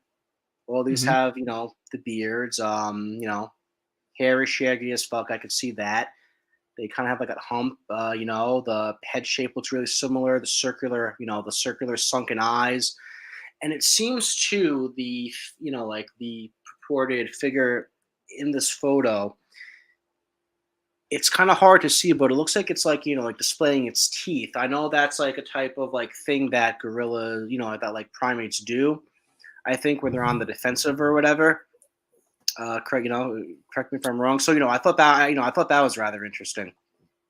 All these have the beards. Hair is shaggy as fuck. I could see that. They kind of have like a hump. The head shape looks really similar. The circular sunken eyes. And it seems to the purported figure in this photo, it's kind of hard to see, but it looks like it's like displaying its teeth. I know that's like a type of like thing that gorillas, that like primates do. I think when they're on the defensive or whatever. Correct me if I'm wrong. So I thought that was rather interesting.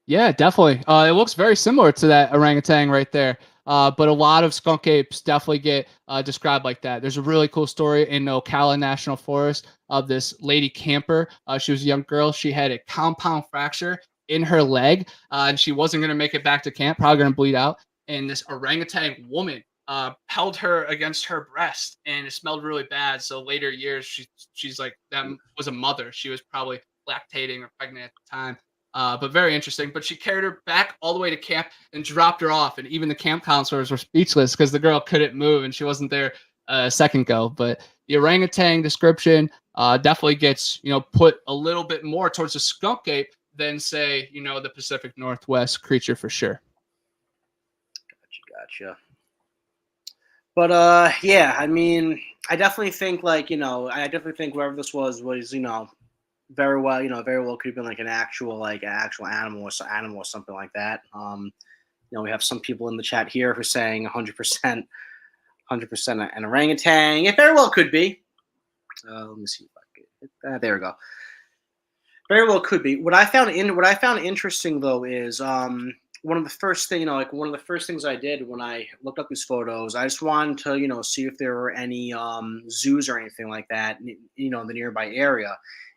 Yeah, definitely. It looks very similar to that orangutan right there. But a lot of skunk apes definitely get described like that. There's a really cool story in Ocala National Forest of this lady camper. She was a young girl. She had a compound fracture in her leg, and she wasn't going to make it back to camp, probably going to bleed out. And this orangutan woman held her against her breast, and it smelled really bad. So later years, she's like, that was a mother. She was probably lactating or pregnant at the time. But very interesting. But she carried her back all the way to camp and dropped her off. And even the camp counselors were speechless because the girl couldn't move and she wasn't there a second ago. But the orangutan description definitely gets, put a little bit more towards the skunk ape than, say, the Pacific Northwest creature for sure. Gotcha. But yeah, I mean, I definitely think whoever this was, very well could have been like an actual animal or something like that. We have some people in the chat here who are saying 100% an orangutan. It very well could be. Let me see if I can hit that. There we go. Very well could be. What I found interesting though is one of the first things I did when I looked up these photos, I just wanted to see if there were any zoos or anything like that in the nearby area.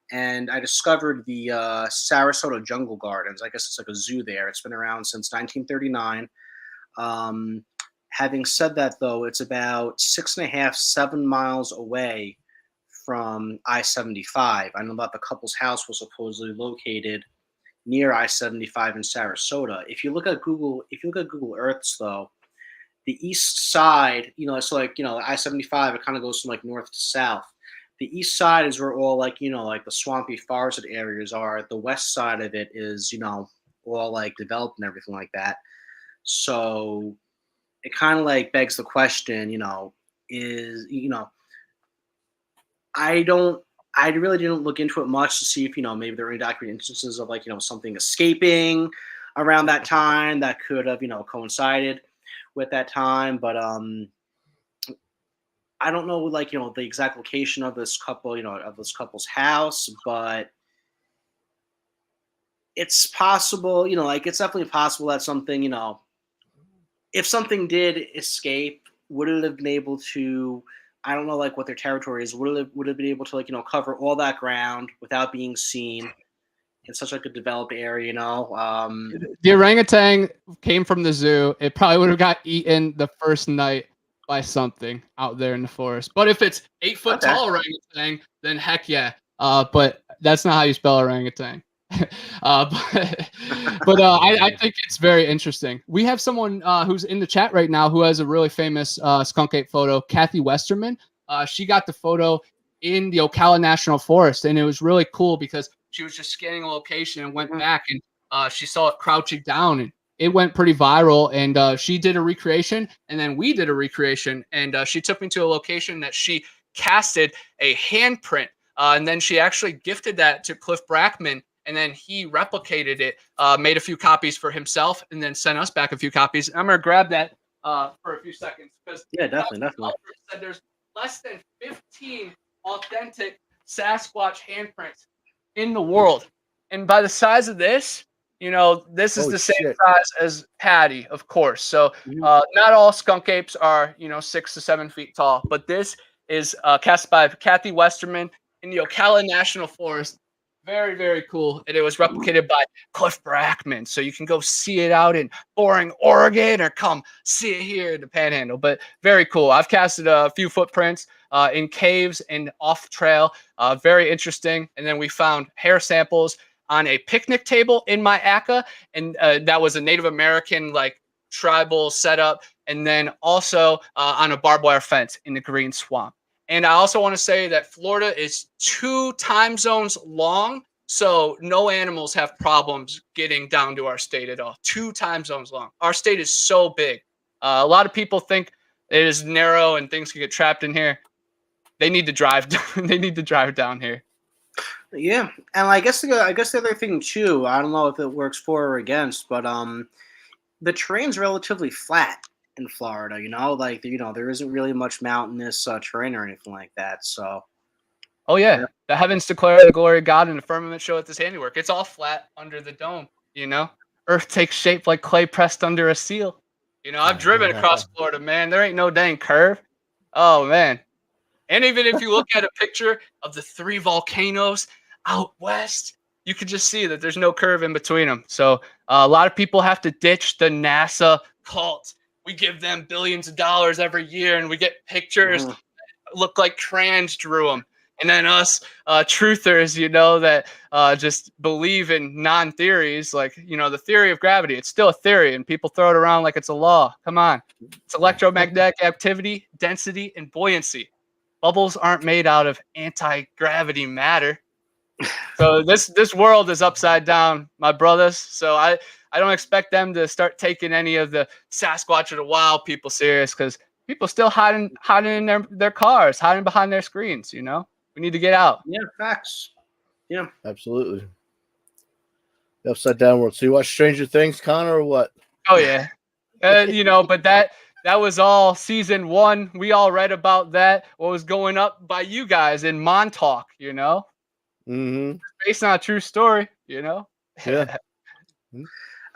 And I discovered the Sarasota Jungle Gardens. I guess it's like a zoo there. It's been around since 1939. Having said that, though, it's about 6.5-7 miles away from I-75. I know that the couple's house was supposedly located near I-75 in Sarasota. If you look at Google Earths, though, the east side, it's like I-75. It kind of goes from like north to south. The east side is where all like the swampy forested areas are. The west side of it is all like developed and everything like that. So it kind of like begs the question, I really didn't look into it much to see if maybe there were any documented instances of like something escaping around that time that could have coincided with that time, but I don't know, like, the exact location of this couple, of this couple's house, but it's possible, it's definitely possible that something, if something did escape, would it have been able to, I don't know, like what their territory is, would it have been able to, like, cover all that ground without being seen in such like a developed area, The orangutan came from the zoo. It probably would have got eaten the first night by something out there in the forest. But if it's 8 foot tall orangutan, then heck yeah. But that's not how you spell orangutan. But I think it's very interesting. We have someone who's in the chat right now who has a really famous skunk ape photo, Kathy Westerman. She got the photo in the Ocala National Forest, and it was really cool because she was just scanning a location and went back and she saw it crouching down, and it went pretty viral. And she did a recreation, and then we did a recreation, and she took me to a location that she casted a handprint, and then she actually gifted that to Cliff Brackman, and then he replicated it, made a few copies for himself, and then sent us back a few copies. I'm gonna grab that for a few seconds because definitely. Said there's less than 15 authentic Sasquatch handprints in the world, and by the size of this, this is the same size as Patty, of course. So not all skunk apes are 6 to 7 feet tall, but this is cast by Kathy Westerman in the Ocala National Forest. Very, very cool. And it was replicated by Cliff Brackman. So you can go see it out in Boring, Oregon, or come see it here in the Panhandle. But very cool. I've casted a few footprints. in caves and off trail. Very interesting. And then we found hair samples on a picnic table in my ACA, and that was a Native American like tribal setup, and then also on a barbed wire fence in the green swamp. And I also want to say that Florida is 2 time zones long, so no animals have problems getting down to our state at all. 2 time zones long. Our state is so big. A lot of people think it is narrow and things can get trapped in here. They need to drive. They need to drive down here. Yeah, and I guess the other thing too, I don't know if it works for or against, but the terrain's relatively flat in Florida. Like there isn't really much mountainous terrain or anything like that. So. Oh yeah, the heavens declare the glory of God, and the firmament showeth His handiwork. It's all flat under the dome. Earth takes shape like clay pressed under a seal. I've driven across Florida, man. There ain't no dang curve. Oh man. And even if you look at a picture of the 3 volcanoes out west, you can just see that there's no curve in between them. So a lot of people have to ditch the NASA cult. We give them billions of dollars every year, and we get pictures that look like crayons drew them. And then us truthers, that just believe in non-theories, like, the theory of gravity. It's still a theory, and people throw it around like it's a law. Come on. It's electromagnetic activity, density, and buoyancy. Bubbles aren't made out of anti-gravity matter. So this world is upside down, my brothers. So I don't expect them to start taking any of the Sasquatch or the wild people serious, because people still hiding in their cars, hiding behind their screens. We need to get out. Yeah, facts. Yeah, absolutely. The upside down world. So you watch Stranger Things, Connor, or what? Oh yeah, but that was all season 1. We all read about that. What was going up by you guys in Montauk, Mm-hmm. Based on a true story, Yeah.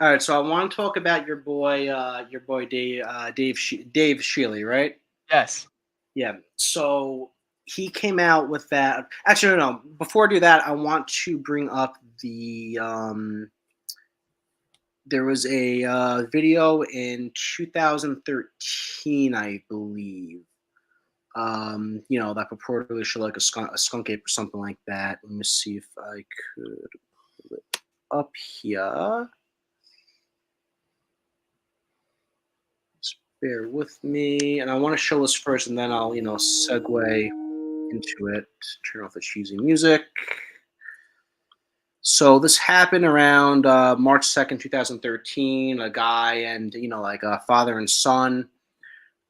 All right, so I want to talk about your boy Dave Shealy, right? Yes. Yeah. So he came out with that. Actually, no. Before I do that, I want to bring up the. There was a video in 2013, I believe. That purportedly showed like a skunk ape or something like that. Let me see if I could pull it up here. Just bear with me, and I want to show this first, and then I'll segue into it. Turn off the cheesy music. So this happened around March 2nd, 2013. A guy and like a father and son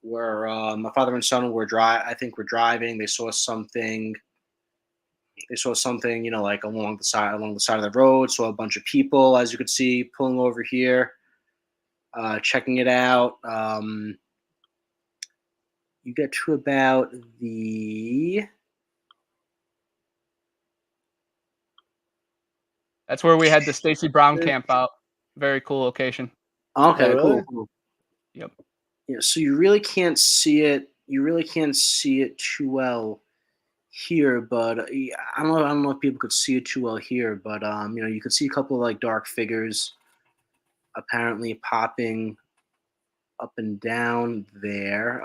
were my father and son were driving. They saw something. Like along the side of the road. Saw a bunch of people, as you could see, pulling over here, checking it out. You get to about the. That's where we had the Stacy Brown camp out. Very cool location. Okay, Oh, really? cool. Yep. Yeah, so you really can't see it. You really can't see it too well here, but I don't know if people could see it too well here, but you could see a couple of like dark figures apparently popping up and down there.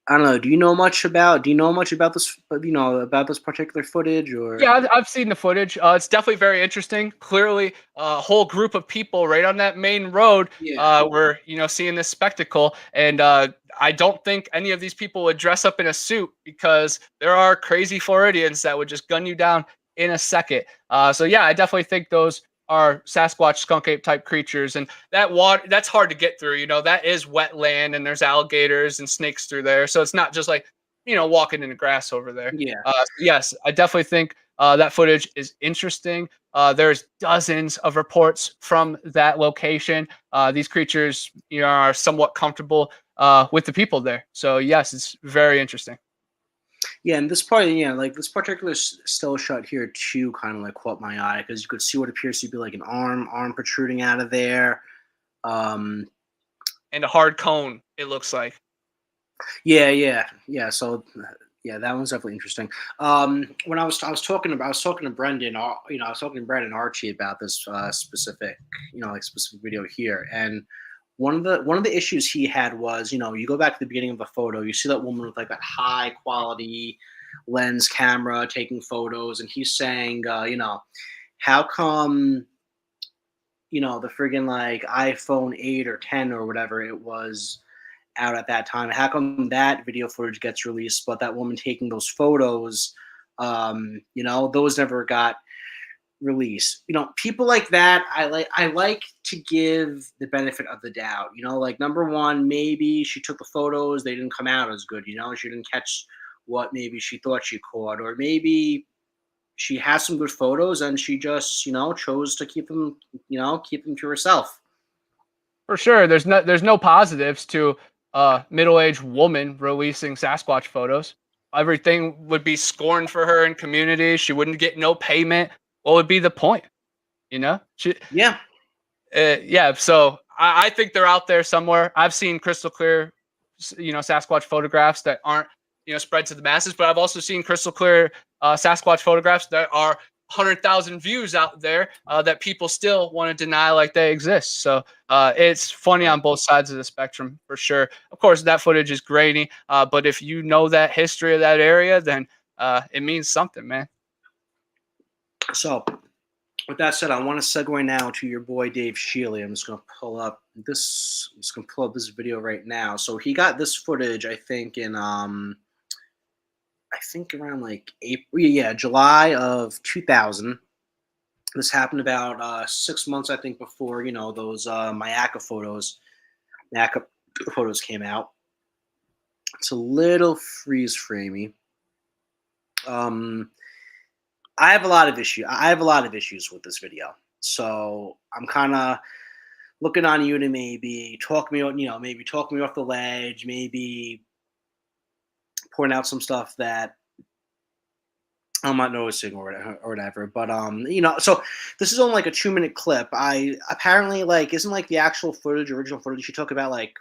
I don't know. Do you know much about this? About this particular footage, or? Yeah, I've seen the footage. It's definitely very interesting. Clearly, a whole group of people right on that main road were, seeing this spectacle. And I don't think any of these people would dress up in a suit, because there are crazy Floridians that would just gun you down in a second. So yeah, I definitely think those are Sasquatch, skunk ape type creatures, and that water, that's hard to get through. That is wetland, and there's alligators and snakes through there, so it's not just like walking in the grass over there. Yeah. Yes, I definitely think that footage is interesting. There's dozens of reports from that location. These creatures are somewhat comfortable with the people there, so yes, it's very interesting. Yeah, and this part, like this particular still shot here too, kind of like caught my eye, because you could see what appears to be like an arm protruding out of there, and a hard cone. It looks like. Yeah. So, yeah, that one's definitely interesting. When I was talking to Brendan, I was talking to Brendan Archie about this specific, specific video here, and one of the issues he had was, you go back to the beginning of the photo, you see that woman with like that high quality lens camera taking photos, and he's saying, how come, the friggin' like iPhone 8 or 10 or whatever it was out at that time, how come that video footage gets released, but that woman taking those photos, those never got release. People like that, I like to give the benefit of the doubt. Like, number one, maybe she took the photos, they didn't come out as good. She didn't catch what maybe she thought she caught, or maybe she has some good photos and she just chose to keep them to herself. For sure, there's no positives to a middle-aged woman releasing Sasquatch photos. Everything would be scorned for her in community. She wouldn't get no payment. What would be the point? She, Yeah. yeah. So I think they're out there somewhere. I've seen crystal clear, Sasquatch photographs that aren't, spread to the masses. But I've also seen crystal clear Sasquatch photographs that are 100,000 views out there that people still want to deny like they exist. So it's funny on both sides of the spectrum for sure. Of course, that footage is grainy, but if you know that history of that area, then it means something, man. So, with that said, I want to segue now to your boy Dave Shealy. I'm just going to pull up this video right now. So he got this footage, I think, in around like April, yeah, July of 2000. This happened about 6 months, I think, before those Mayaka photos came out. It's a little freeze framey. I have a lot of issues with this video. So I'm kind of looking on you to maybe talk me off the ledge, maybe point out some stuff that I'm not noticing or whatever. But so this is only like a 2-minute clip. I apparently isn't like the actual original footage you took about like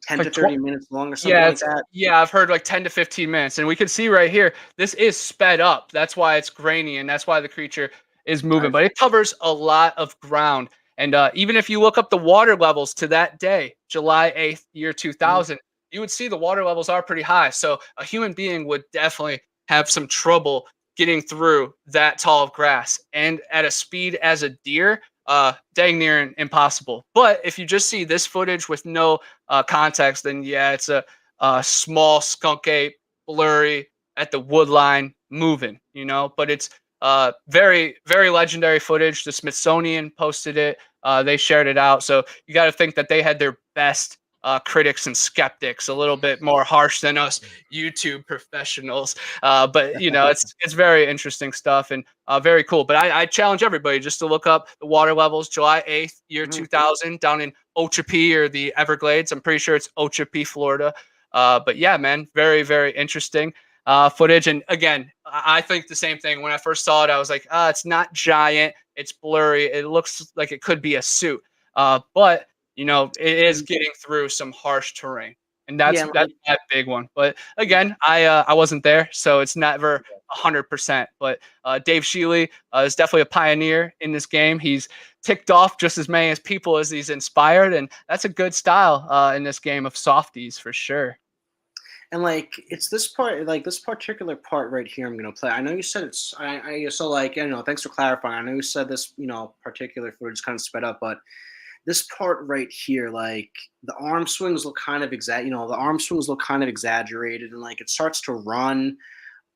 10 Like to 30 minutes long or something like that. Yeah, I've heard like 10 to 15 minutes. And we can see right here, this is sped up. That's why it's grainy and that's why the creature is moving. But it covers a lot of ground. And even if you look up the water levels to that day, July 8th, year 2000, you would see the water levels are pretty high. So a human being would definitely have some trouble getting through that tall of grass. And at a speed as a deer, dang near impossible. But if you just see this footage with no context, then yeah, it's a small skunk ape, blurry at the wood line, moving. But it's very, very legendary footage. The Smithsonian posted it. They shared it out. So you got to think that they had their best critics and skeptics, a little bit more harsh than us YouTube professionals. But it's very interesting stuff and very cool. But I challenge everybody just to look up the water levels, July 8th, year 2000, down in Ochapee or the Everglades. I'm pretty sure it's Ochapee, Florida. But yeah, man, very, very interesting footage. And again, I think the same thing. When I first saw it, I was like, it's not giant. It's blurry. It looks like it could be a suit. But it is getting through some harsh terrain, and that's that big one. But again, I wasn't there, so it's never 100%. But Dave Shealy is definitely a pioneer in this game. He's ticked off just as many as people as he's inspired, and that's a good style in this game of softies for sure. And it's this particular part right here I'm gonna play. I know you said it's thanks for clarifying. I know you said this particular footage kind of sped up, but this part right here, the arm swings look kind of exaggerated, and it starts to run.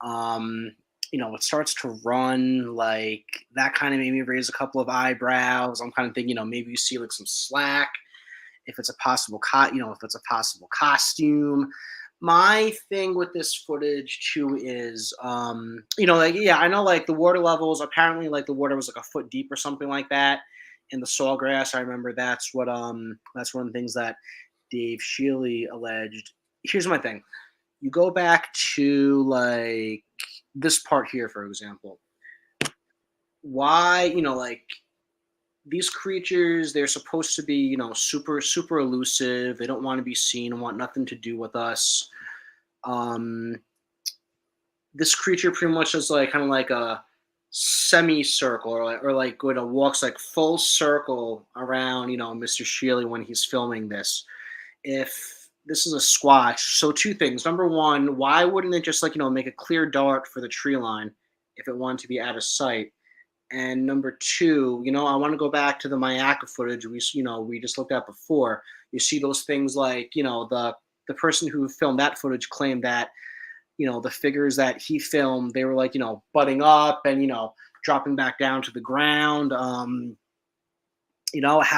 It starts to run like that. Kind of made me raise a couple of eyebrows. I'm kind of thinking, maybe you see like some slack, if it's a possible costume. My thing with this footage too is, I know the water levels. Apparently, the water was like a foot deep or something like that in the sawgrass. I remember that's one of the things that Dave Shealy alleged. Here's my thing. You go back to this part here, for example. Why, these creatures, they're supposed to be, super, super elusive. They don't want to be seen and want nothing to do with us. This creature pretty much is kind of like a semicircle or like walks like full circle around Mr. Shealy when he's filming this. If this is a squash, so two things. Number one, why wouldn't it just make a clear dart for the tree line if it wanted to be out of sight? And number two, I want to go back to the Mayaka footage we just looked at before. You see those things like the person who filmed that footage claimed that the figures that he filmed, they were like butting up and dropping back down to the ground. How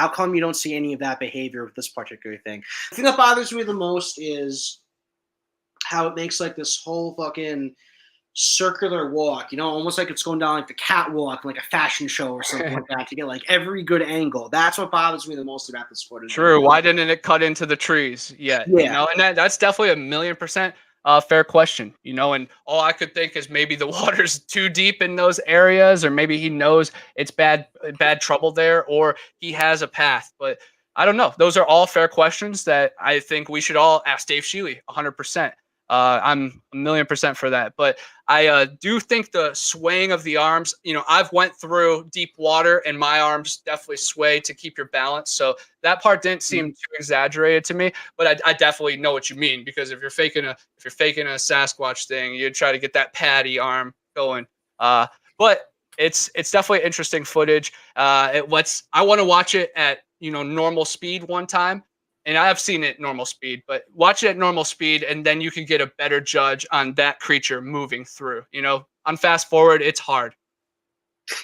come you don't see any of that behavior with this particular thing? The thing that bothers me the most is how it makes like this whole fucking circular walk, almost like it's going down like the catwalk, like a fashion show or something like that to get like every good angle. That's what bothers me the most about this footage. True. Why didn't it cut into the trees yet? Yeah. And that's definitely 1,000,000% fair question, and all I could think is maybe the water's too deep in those areas, or maybe he knows it's bad trouble there, or he has a path. But I don't know. Those are all fair questions that I think we should all ask Dave Shealy 100%. I'm 1,000,000% for that. But I do think the swaying of the arms, I've went through deep water and my arms definitely sway to keep your balance. So that part didn't seem too exaggerated to me, but I definitely know what you mean, because if you're faking a Sasquatch thing, you try to get that patty arm going. But it's definitely interesting footage. I want to watch it at normal speed one time. And I have seen it normal speed, but watch it at normal speed, and then you can get a better judge on that creature moving through. On fast forward, it's hard.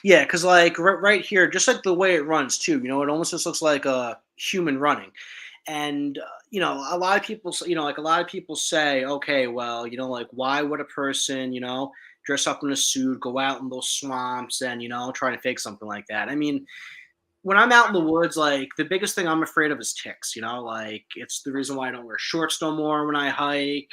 Yeah, because like right here, just like the way it runs too, it almost just looks like a human running. And a lot of people, like a lot of people say, okay, well, like why would a person, dress up in a suit, go out in those swamps, and try to fake something like that? I mean, when I'm out in the woods, like the biggest thing I'm afraid of is ticks. Like it's the reason why I don't wear shorts no more when I hike.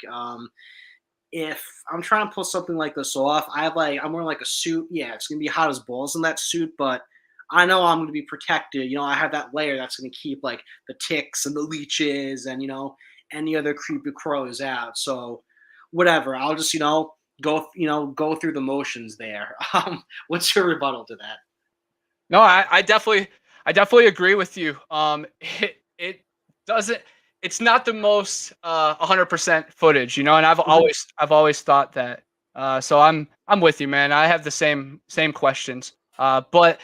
If I'm trying to pull something like this off, I'm wearing like a suit. Yeah, it's gonna be hot as balls in that suit, but I know I'm gonna be protected. I have that layer that's gonna keep like the ticks and the leeches and any other creepy crows out. So whatever, I'll just go through the motions there. What's your rebuttal to that? No, I definitely agree with you. It doesn't. It's not the most 100% footage, and I've always thought that. So I'm with you, man. I have the same questions. But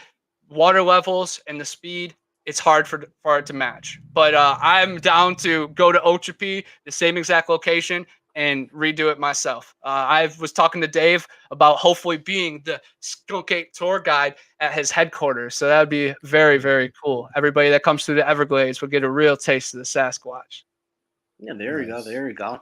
water levels and the speed, it's hard for it to match. But I'm down to go to Ochapi, the same exact location, and redo it myself. I was talking to Dave about hopefully being the Skunk Ape tour guide at his headquarters. So that would be very, very cool. Everybody that comes through the Everglades will get a real taste of the Sasquatch. Yeah, there you go. There you go.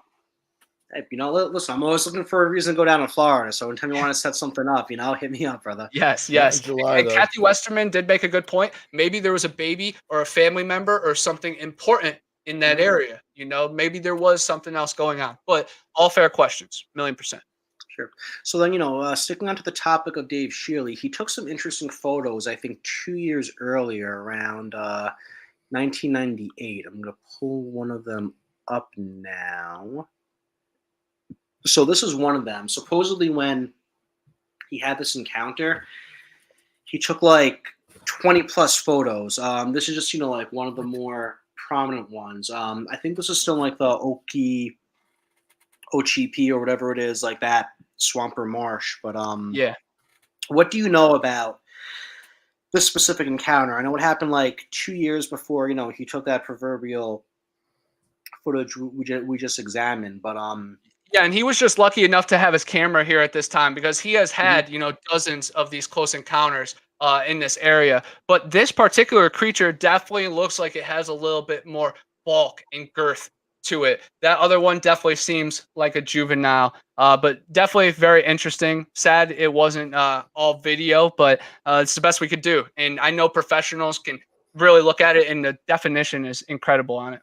Hey, listen, I'm always looking for a reason to go down to Florida. So anytime you want to set something up, hit me up, brother. Yes. July, and Kathy Westerman did make a good point. Maybe there was a baby or a family member or something important in that area. Maybe there was something else going on. But all fair questions, 1,000,000%. Sure. So then, sticking on to the topic of Dave Shealy, he took some interesting photos, I think 2 years earlier, around 1998. I'm going to pull one of them up now. So this is one of them. Supposedly when he had this encounter, he took like 20 plus photos. This is just, like one of the more prominent ones. I think this is still like the Ochipi or whatever it is, like that swamp or marsh. But yeah. What do you know about this specific encounter? I know it happened like 2 years before, he took that proverbial footage we just examined. But yeah, and he was just lucky enough to have his camera here at this time, because he has had, dozens of these close encounters in this area. But this particular creature definitely looks like it has a little bit more bulk and girth to it. That other one definitely seems like a juvenile, but definitely very interesting. Sad it wasn't all video, but it's the best we could do. And I know professionals can really look at it, and the definition is incredible on it.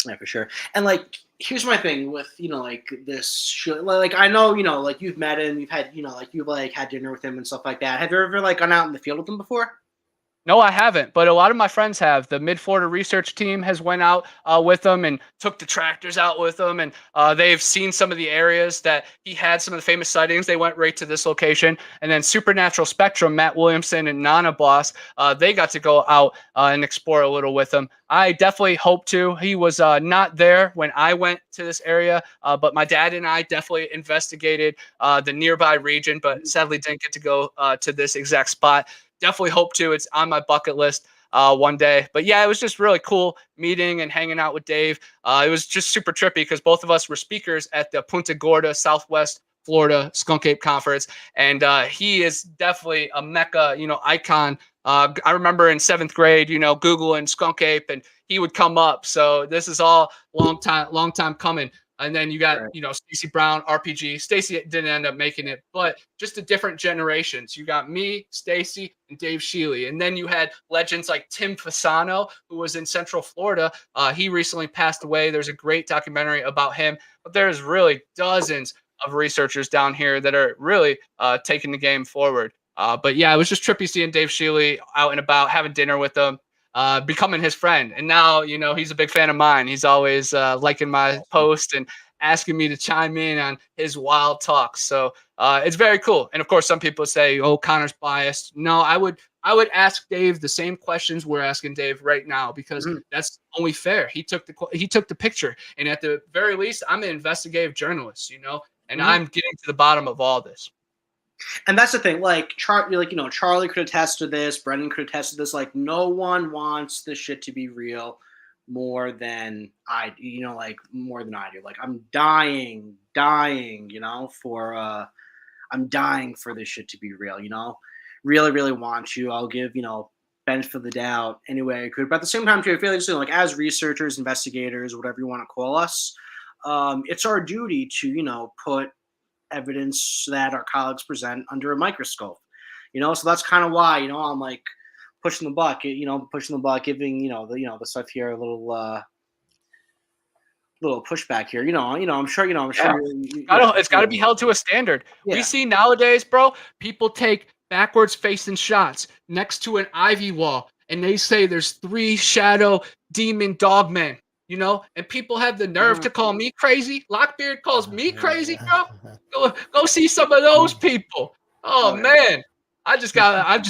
Yeah, for sure. And like, here's my thing with like this. Like, I know like you've met him, you've had like you've like had dinner with him and stuff like that. Have you ever like gone out in the field with him before? No, I haven't, but a lot of my friends have. The Mid Florida research team has went out with them and took the tractors out with them, and they've seen some of the areas that he had some of the famous sightings. They went right to this location, and then Supernatural Spectrum, Matt Williamson and Nana Boss, they got to go out and explore a little with him. I definitely hope to. He was not there when I went to this area, but my dad and I definitely investigated the nearby region, but sadly didn't get to go to this exact spot. Definitely hope to. It's on my bucket list one day. But yeah, it was just really cool meeting and hanging out with Dave. It was just super trippy because both of us were speakers at the Punta Gorda, Southwest Florida Skunk Ape Conference, and he is definitely a mecca, icon. I remember in 7th grade, Googling Skunk Ape, and he would come up. So this is all long time coming. And then you got, Stacy Brown, RPG. Stacy didn't end up making it, but just the different generations. You got me, Stacy, and Dave Shealy. And then you had legends like Tim Fasano, who was in Central Florida. He recently passed away. There's a great documentary about him, but there's really dozens of researchers down here that are really taking the game forward. But yeah, it was just trippy seeing Dave Shealy out and about, having dinner with him, becoming his friend. And now, he's a big fan of mine. He's always liking my post and asking me to chime in on his wild talks. So it's very cool. And of course, some people say, "Oh, Connor's biased." No, I would ask Dave the same questions we're asking Dave right now, because that's only fair. He took the picture, and at the very least, I'm an investigative journalist, and I'm getting to the bottom of all this. And that's the thing, like Charlie could attest to this, Brendan could attest to this. Like, no one wants this shit to be real more than I do. Like, I'm dying, I'm dying for this shit to be real. Really, really want you. I'll give benefit of the doubt anyway I could. But at the same time, too, I feel like as researchers, investigators, whatever you want to call us, it's our duty to put evidence that our colleagues present under a microscope, so that's kind of why, I'm like pushing the buck, giving, the stuff here a little pushback here, I'm sure, It's got to be held to a standard. Yeah. We see nowadays, bro, people take backwards facing shots next to an ivy wall, and they say there's 3 shadow demon dogmen. And people have the nerve to call me crazy. Lockbeard calls me crazy, bro. Go see some of those people. Oh man, I've just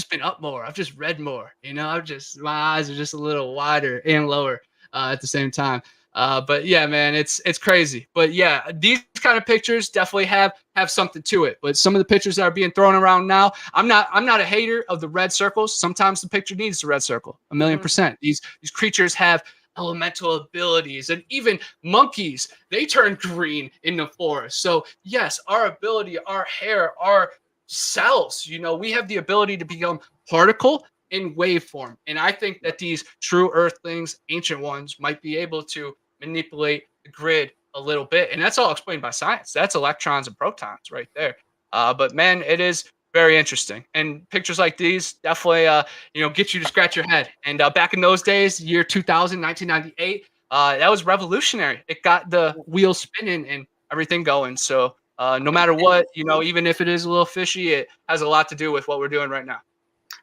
been up more. I've just read more. My eyes are just a little wider and lower at the same time. But yeah, man, it's crazy. But yeah, these kind of pictures definitely have something to it. But some of the pictures that are being thrown around now, I'm not a hater of the red circles. Sometimes the picture needs the red circle, 1,000,000%. These creatures have elemental abilities, and even monkeys, they turn green in the forest. So yes, our ability, our hair, our cells, we have the ability to become particle in waveform. And I think that these true earthlings, ancient ones, might be able to manipulate the grid a little bit. And that's all explained by science. That's electrons and protons right there. But man, it is very interesting. And pictures like these definitely, get you to scratch your head. And back in those days, year 2000, 1998, that was revolutionary. It got the wheels spinning and everything going. So no matter what, even if it is a little fishy, it has a lot to do with what we're doing right now.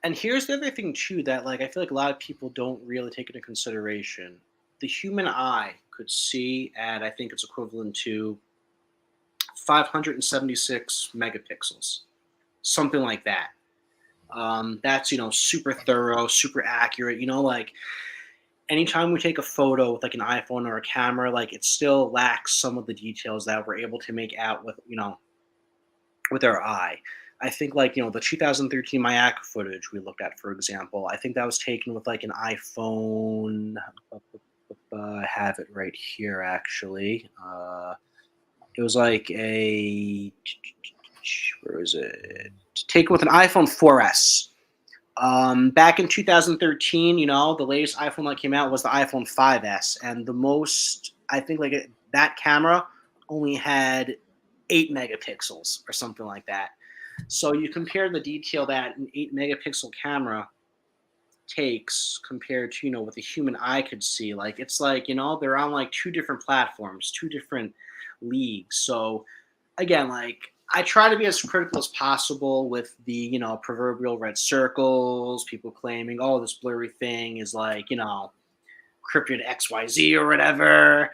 And here's the other thing too, that I feel like a lot of people don't really take into consideration. The human eye could see at, I think it's equivalent to 576 megapixels. Something like that. That's super thorough, super accurate. Anytime we take a photo with an iPhone or a camera, it still lacks some of the details that we're able to make out with with our eye. I think the 2013 Mayaka footage we looked at, for example, I think that was taken with an iPhone. I have it right here actually. It was a, where is it? Taken with an iPhone 4S. Back in 2013, the latest iPhone that came out was the iPhone 5S, and the most, I think, that camera only had 8 megapixels or something like that. So you compare the detail that an 8 megapixel camera takes compared to what the human eye could see. It's they're on 2 different platforms, 2 different leagues. So again, I try to be as critical as possible with the, proverbial red circles, people claiming, oh, this blurry thing is like, cryptid XYZ or whatever.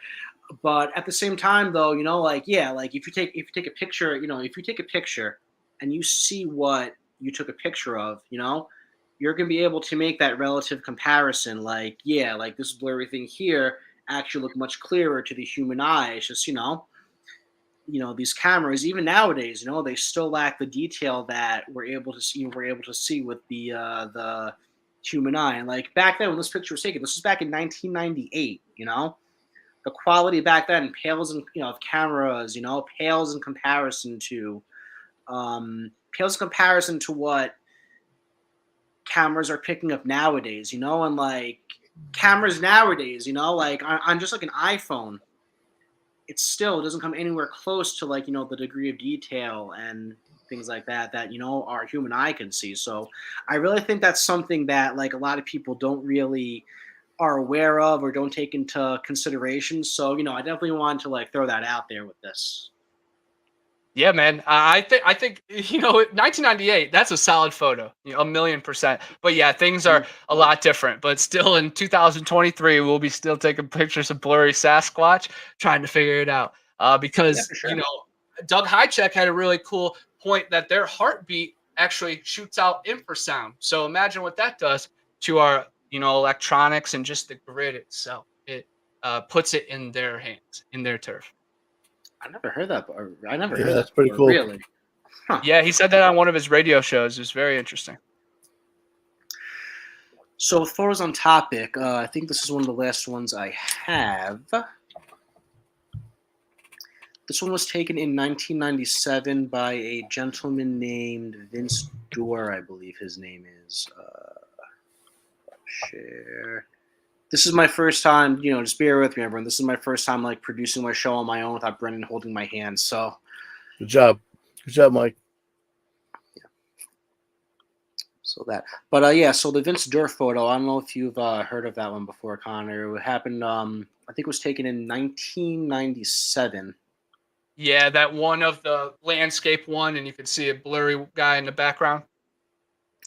But at the same time though, like, yeah, like if you take a picture, if you take a picture and you see what you took a picture of, you're going to be able to make that relative comparison. Like, yeah, like this blurry thing here actually look much clearer to the human eye. It's just, these cameras, even nowadays, they still lack the detail that we're able to see with the human eye. And like back then when this picture was taken, this was back in 1998, the quality back then pales in, of cameras, pales in comparison to what cameras are picking up nowadays, and like cameras nowadays, like on just like an iPhone, it still doesn't come anywhere close to like, the degree of detail and things like that our human eye can see. So I really think that's something that like a lot of people don't really are aware of or don't take into consideration. So, I definitely want to like throw that out there with this. Yeah, man. I think 1998. That's a solid photo, 1,000,000%. But yeah, things are a lot different. But still, in 2023, we'll be still taking pictures of blurry Sasquatch, trying to figure it out. Because for sure. Doug Highcheck had a really cool point that their heartbeat actually shoots out infrasound. So imagine what that does to our electronics and just the grid itself. It puts it in their hands, in their turf. I never heard that. I never heard Yeah, that. that's pretty before, cool. Really? Huh. Yeah, he said that on one of his radio shows. It was very interesting. So photos on topic. I think this is one of the last ones I have. This one was taken in 1997 by a gentleman named Vince Dorr, I believe his name is. Share. This is my first time, just bear with me, everyone. This is my first time, like, producing my show on my own without Brendan holding my hand. So, Good job, Mike. Yeah. So that, but yeah. So the Vince Durr photo. I don't know if you've heard of that one before, Connor. It happened. I think it was taken in 1997. Yeah, that one of the landscape one, and you can see a blurry guy in the background.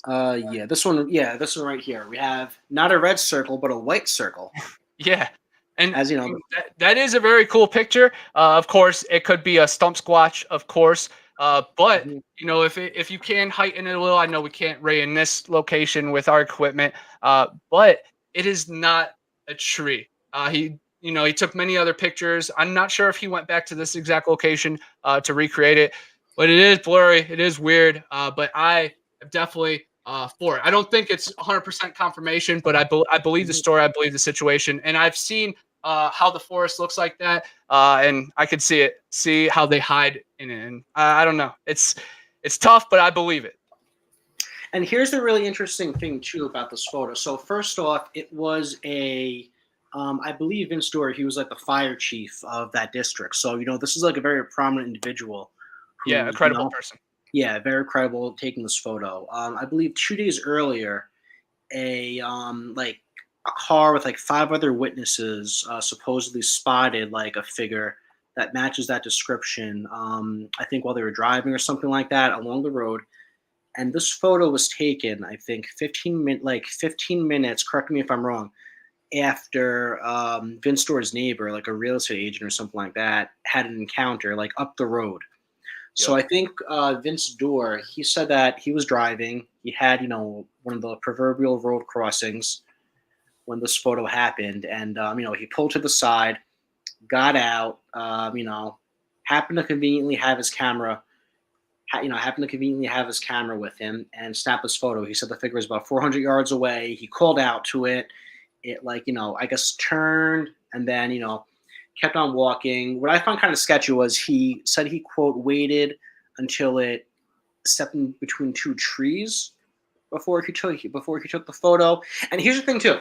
Yeah, this one. Yeah, this one right here. We have not a red circle, but a white circle. Yeah, and as you know, that is a very cool picture. Of course, it could be a stump squatch, of course. But if you can heighten it a little, I know we can't ray in this location with our equipment. But it is not a tree. He took many other pictures. I'm not sure if he went back to this exact location to recreate it, but it is blurry. It is weird. But I am definitely for it. I don't think it's 100% confirmation, but I believe the story. I believe the situation, and I've seen how the forest looks like that, and I could see how they hide in it. And I don't know. It's tough, but I believe it. And here's the really interesting thing too about this photo. So first off, it was I believe Vince Dorr, he was like the fire chief of that district. So, this is like a very prominent individual. Who, a credible person. Yeah, very credible taking this photo. I believe 2 days earlier, a car with like 5 other witnesses supposedly spotted like a figure that matches that description. I think while they were driving or something like that along the road. And this photo was taken, I think, 15 minutes. Correct me if I'm wrong. After Vince Dorr's neighbor, like a real estate agent or something like that, had an encounter like up the road. So I think Vince Dorr, he said that he was driving. He had, one of the proverbial road crossings when this photo happened. And, he pulled to the side, got out, happened to conveniently have his camera, with him and snap this photo. He said the figure was about 400 yards away. He called out to it. It I guess turned and then, kept on walking. What I found kind of sketchy was he said he, quote, waited until it stepped in between 2 trees before he took the photo. And here's the thing too.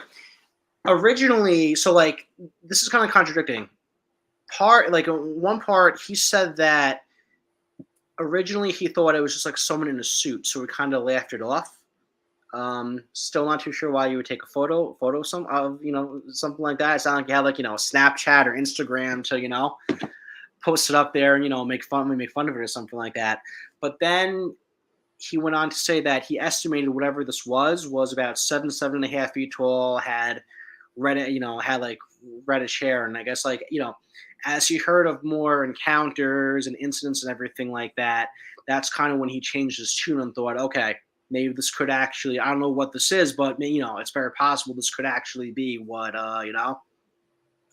Originally, so like this is kind of contradicting. One part he said that originally he thought it was just like someone in a suit, so he kind of laughed it off. Still not too sure why you would take a photo of something like that. It's not like you had like, Snapchat or Instagram to, post it up there and make fun of it or something like that. But then he went on to say that he estimated whatever this was about 7.5 feet tall, had had like reddish hair, and I guess as he heard of more encounters and incidents and everything like that, that's kind of when he changed his tune and thought, okay, maybe this could actually, I don't know what this is, but it's very possible this could actually be what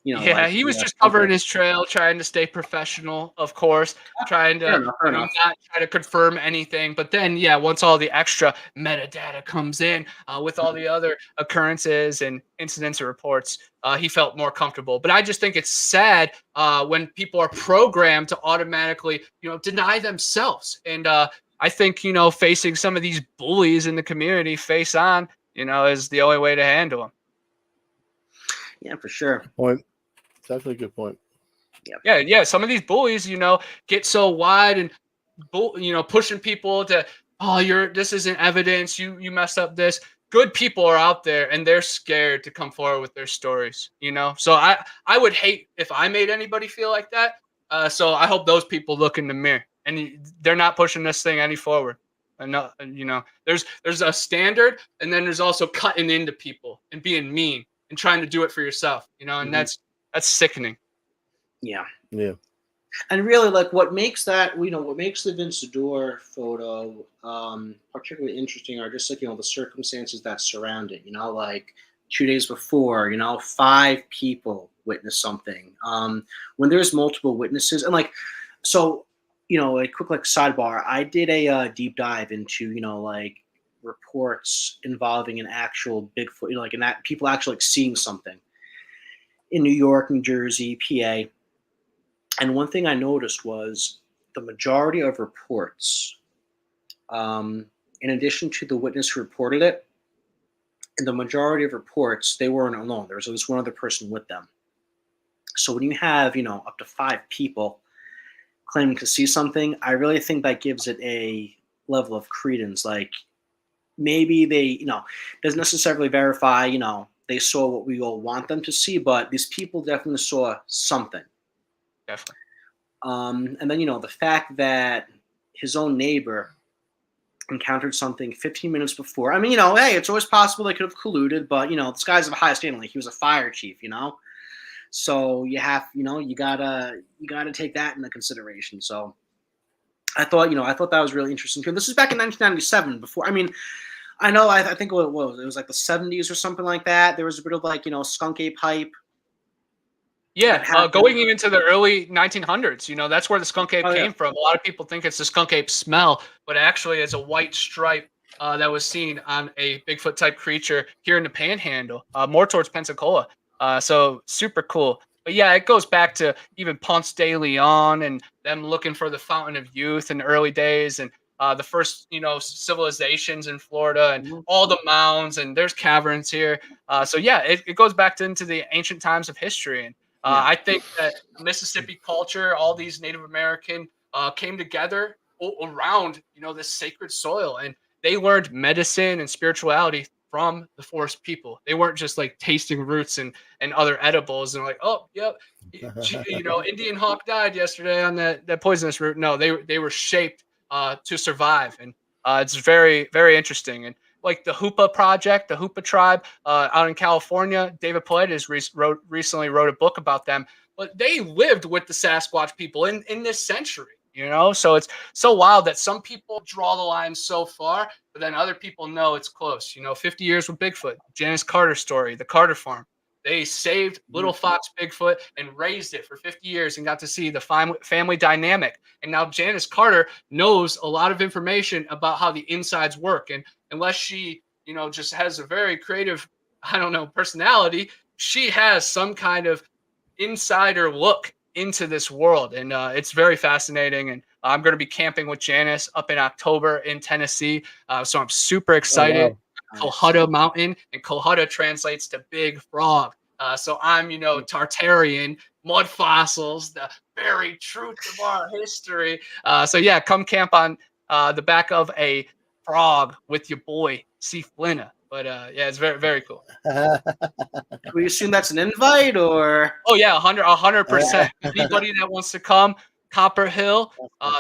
Yeah, he was just covering his trail, trying to stay professional, of course, trying to fair enough. not try to confirm anything. But then, yeah, once all the extra metadata comes in with all the other occurrences and incidents and reports, he felt more comfortable. But I just think it's sad when people are programmed to automatically, deny themselves. And I think, facing some of these bullies in the community face on, is the only way to handle them. Yeah, for sure. Point. Definitely a good point. Yeah. Some of these bullies, get so wide and, pushing people to, this isn't evidence. You messed up this. Good people are out there and they're scared to come forward with their stories, So I would hate if I made anybody feel like that. So I hope those people look in the mirror and they're not pushing this thing any forward. And there's a standard, and then there's also cutting into people and being mean and trying to do it for yourself, and that's sickening. Yeah. And really, what makes that, what makes the Vince Adore photo particularly interesting are just the circumstances that surround it. 2 days before, 5 people witnessed something. When there's multiple witnesses, and a quick sidebar, I did a deep dive into reports involving an actual Bigfoot, and that people actually seeing something in New York, New Jersey, PA. And one thing I noticed was the majority of reports, in addition to the witness who reported it, in the majority of reports, they weren't alone. There was at least one other person with them. So when you have, up to 5 people claiming to see something, I really think that gives it a level of credence. Maybe they, doesn't necessarily verify, they saw what we all want them to see, but these people definitely saw something. Definitely. And then, the fact that his own neighbor encountered something 15 minutes before. I mean, hey, it's always possible they could have colluded, but, this guy's of a high standing. He was a fire chief, So you have, you gotta take that into consideration. So I thought that was really interesting too. This is back in 1997. Before, I know, I think it was like the 70s or something like that. There was a bit of Skunk Ape hype. Yeah, going even to the early 1900s, that's where the skunk ape came from. A lot of people think it's the skunk ape smell, but actually it's a white stripe that was seen on a Bigfoot type creature here in the Panhandle, more towards Pensacola. So super cool. But yeah, it goes back to even Ponce de Leon and them looking for the Fountain of Youth in the early days, and the first, civilizations in Florida, and all the mounds, and there's caverns here. So yeah, it goes back into the ancient times of history. And I think that Mississippi culture, all these Native American came together around, this sacred soil, and they learned medicine and spirituality from the forest people. They weren't just tasting roots and other edibles and oh, yep, Indian hawk died yesterday on that poisonous root. No, they were shaped to survive, and it's very, very interesting. And the Hoopa Project, the Hoopa tribe out in California, David Paulides recently wrote a book about them, but they lived with the Sasquatch people in this century. So it's so wild that some people draw the line so far, but then other people know it's close. 50 years with Bigfoot, Janice Carter's story, the Carter Farm. They saved little fox Bigfoot and raised it for 50 years and got to see the family dynamic. And now Janice Carter knows a lot of information about how the insides work. And unless she, just has a very creative, personality, she has some kind of insider look into this world, and it's very fascinating. And I'm going to be camping with Janice up in October in Tennessee, so I'm super excited. Oh, wow. Cohutta Mountain, and Cohutta translates to big frog. So I'm, Tartarian, mud fossils, the very truth of our history. So yeah, come camp on the back of a frog with your boy C. Flynn. But yeah, it's very, very cool. We assume that's an invite, or Oh yeah, 100%. Anybody that wants to come, Copper Hill,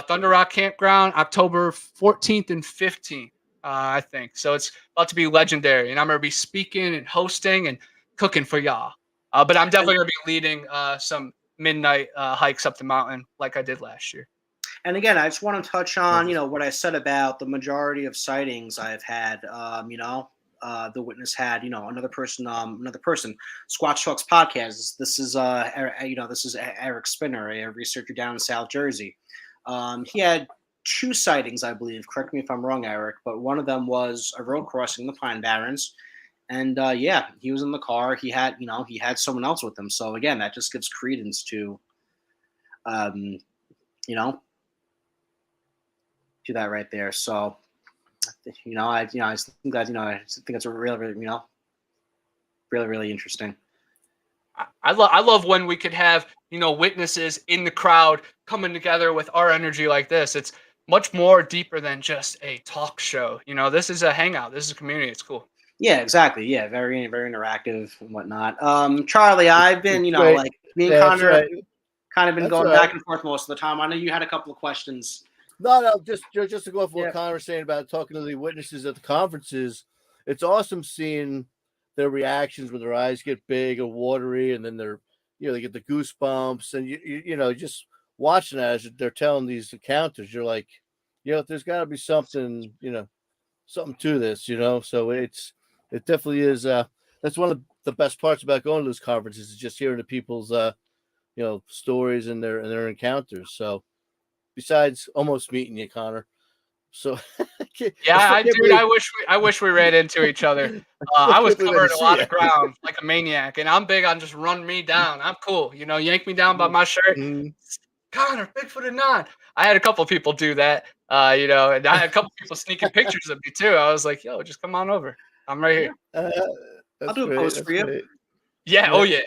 Thunder Rock Campground, October 14th and 15th, I think. So it's about to be legendary, and I'm gonna be speaking and hosting and cooking for y'all. But I'm definitely gonna be leading some midnight hikes up the mountain like I did last year. and again, I just want to touch on what I said about the majority of sightings I've had. The witness had another person, Squatch Talks podcast. This is this is Eric Spinner, a researcher down in South Jersey. He had two sightings, I believe. Correct me if I'm wrong, Eric, but one of them was a road crossing the Pine Barrens. And he was in the car. He had someone else with him. So again, that just gives credence to to that right there. So I think that I think that's a really really interesting. I love when we could have witnesses in the crowd coming together with our energy like this. It's much more deeper than just a talk show. This is a hangout. This is a community. It's cool. Yeah, exactly. Yeah, very very interactive and whatnot. Charlie, I've been Right. like me and Yeah, Connor right. kind of been That's going right. back and forth most of the time. I know you had a couple of questions. No, just to go off what Yeah. Connor was saying about talking to the witnesses at the conferences. It's awesome seeing their reactions when their eyes get big and watery, and then they're they get the goosebumps, and just watching that as they're telling these encounters, you're like, there's got to be something, something to this, So it definitely is. That's one of the best parts about going to those conferences is just hearing the people's stories and their encounters. So besides almost meeting you, Connor. So Yeah, dude, I wish we ran into each other. I was covering a lot of ground like a maniac, and I'm big on just run me down. I'm cool, yank me down by my shirt. Mm-hmm. Connor, Bigfoot or not. I had a couple people do that, and I had a couple people sneaking pictures of me too. I was like, yo, just come on over. I'm right here. I'll do a post for you. Great. Yeah, oh yeah.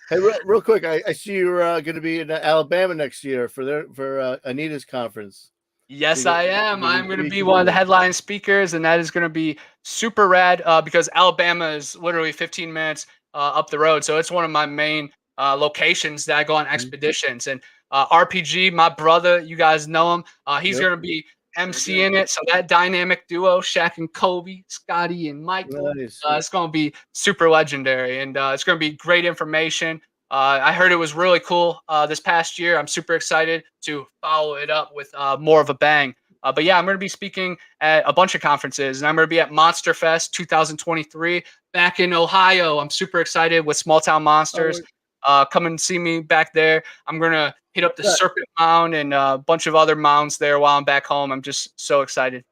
Hey, real quick, I see you're going to be in Alabama next year for Anita's conference. Yes, I am. I'm going to be one of the headline speakers, and that is going to be super rad because Alabama is literally 15 minutes up the road. So it's one of my main locations that I go on expeditions. And RPG, my brother, you guys know him. He's going to be MCing it. So that dynamic duo, Shaq and Kobe, Scotty and Michael, Nice. it's going to be super legendary. And it's going to be great information. I heard it was really cool this past year. I'm super excited to follow it up with more of a bang. But yeah, I'm going to be speaking at a bunch of conferences, and I'm going to be at Monster Fest 2023 back in Ohio. I'm super excited with Small Town Monsters. Come and see me back there. I'm going to hit up the Serpent Mound and a bunch of other mounds there while I'm back home. I'm just so excited.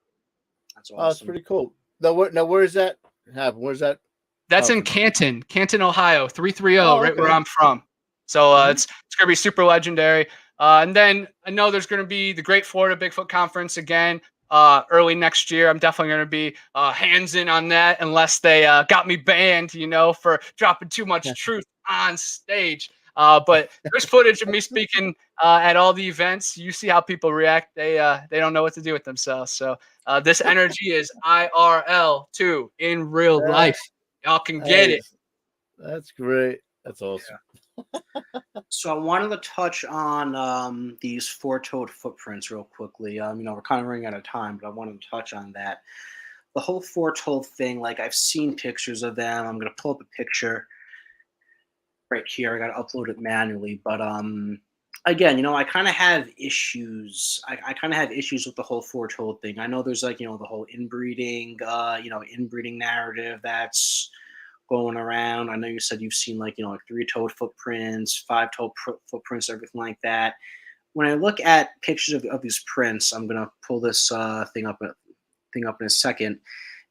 That's awesome. Oh, that's pretty cool. Now, where is that happen? Where's that? That's in Canton, Ohio, 330, right where I'm from. So it's going to be super legendary. And then I know there's going to be the Great Florida Bigfoot Conference again early next year. I'm definitely going to be hands in on that unless they got me banned, for dropping too much truth on stage. But there's footage of me speaking at all the events. You see how people react. They don't know what to do with themselves. So this energy is IRL too, in real life. Y'all can get it. That's great. That's awesome. Yeah. So I wanted to touch on these four-toed footprints real quickly. We're kind of running out of time, but I wanted to touch on that. The whole four-toed thing, like I've seen pictures of them. I'm going to pull up a picture right here. I got to upload it manually. But again, I kind of have issues. I kind of have issues with the whole four-toed thing. I know there's the whole inbreeding, inbreeding narrative that's going around. I know you said you've seen like three-toed footprints, five-toed footprints, everything like that. When I look at pictures of these prints, I'm gonna pull this thing up in a second.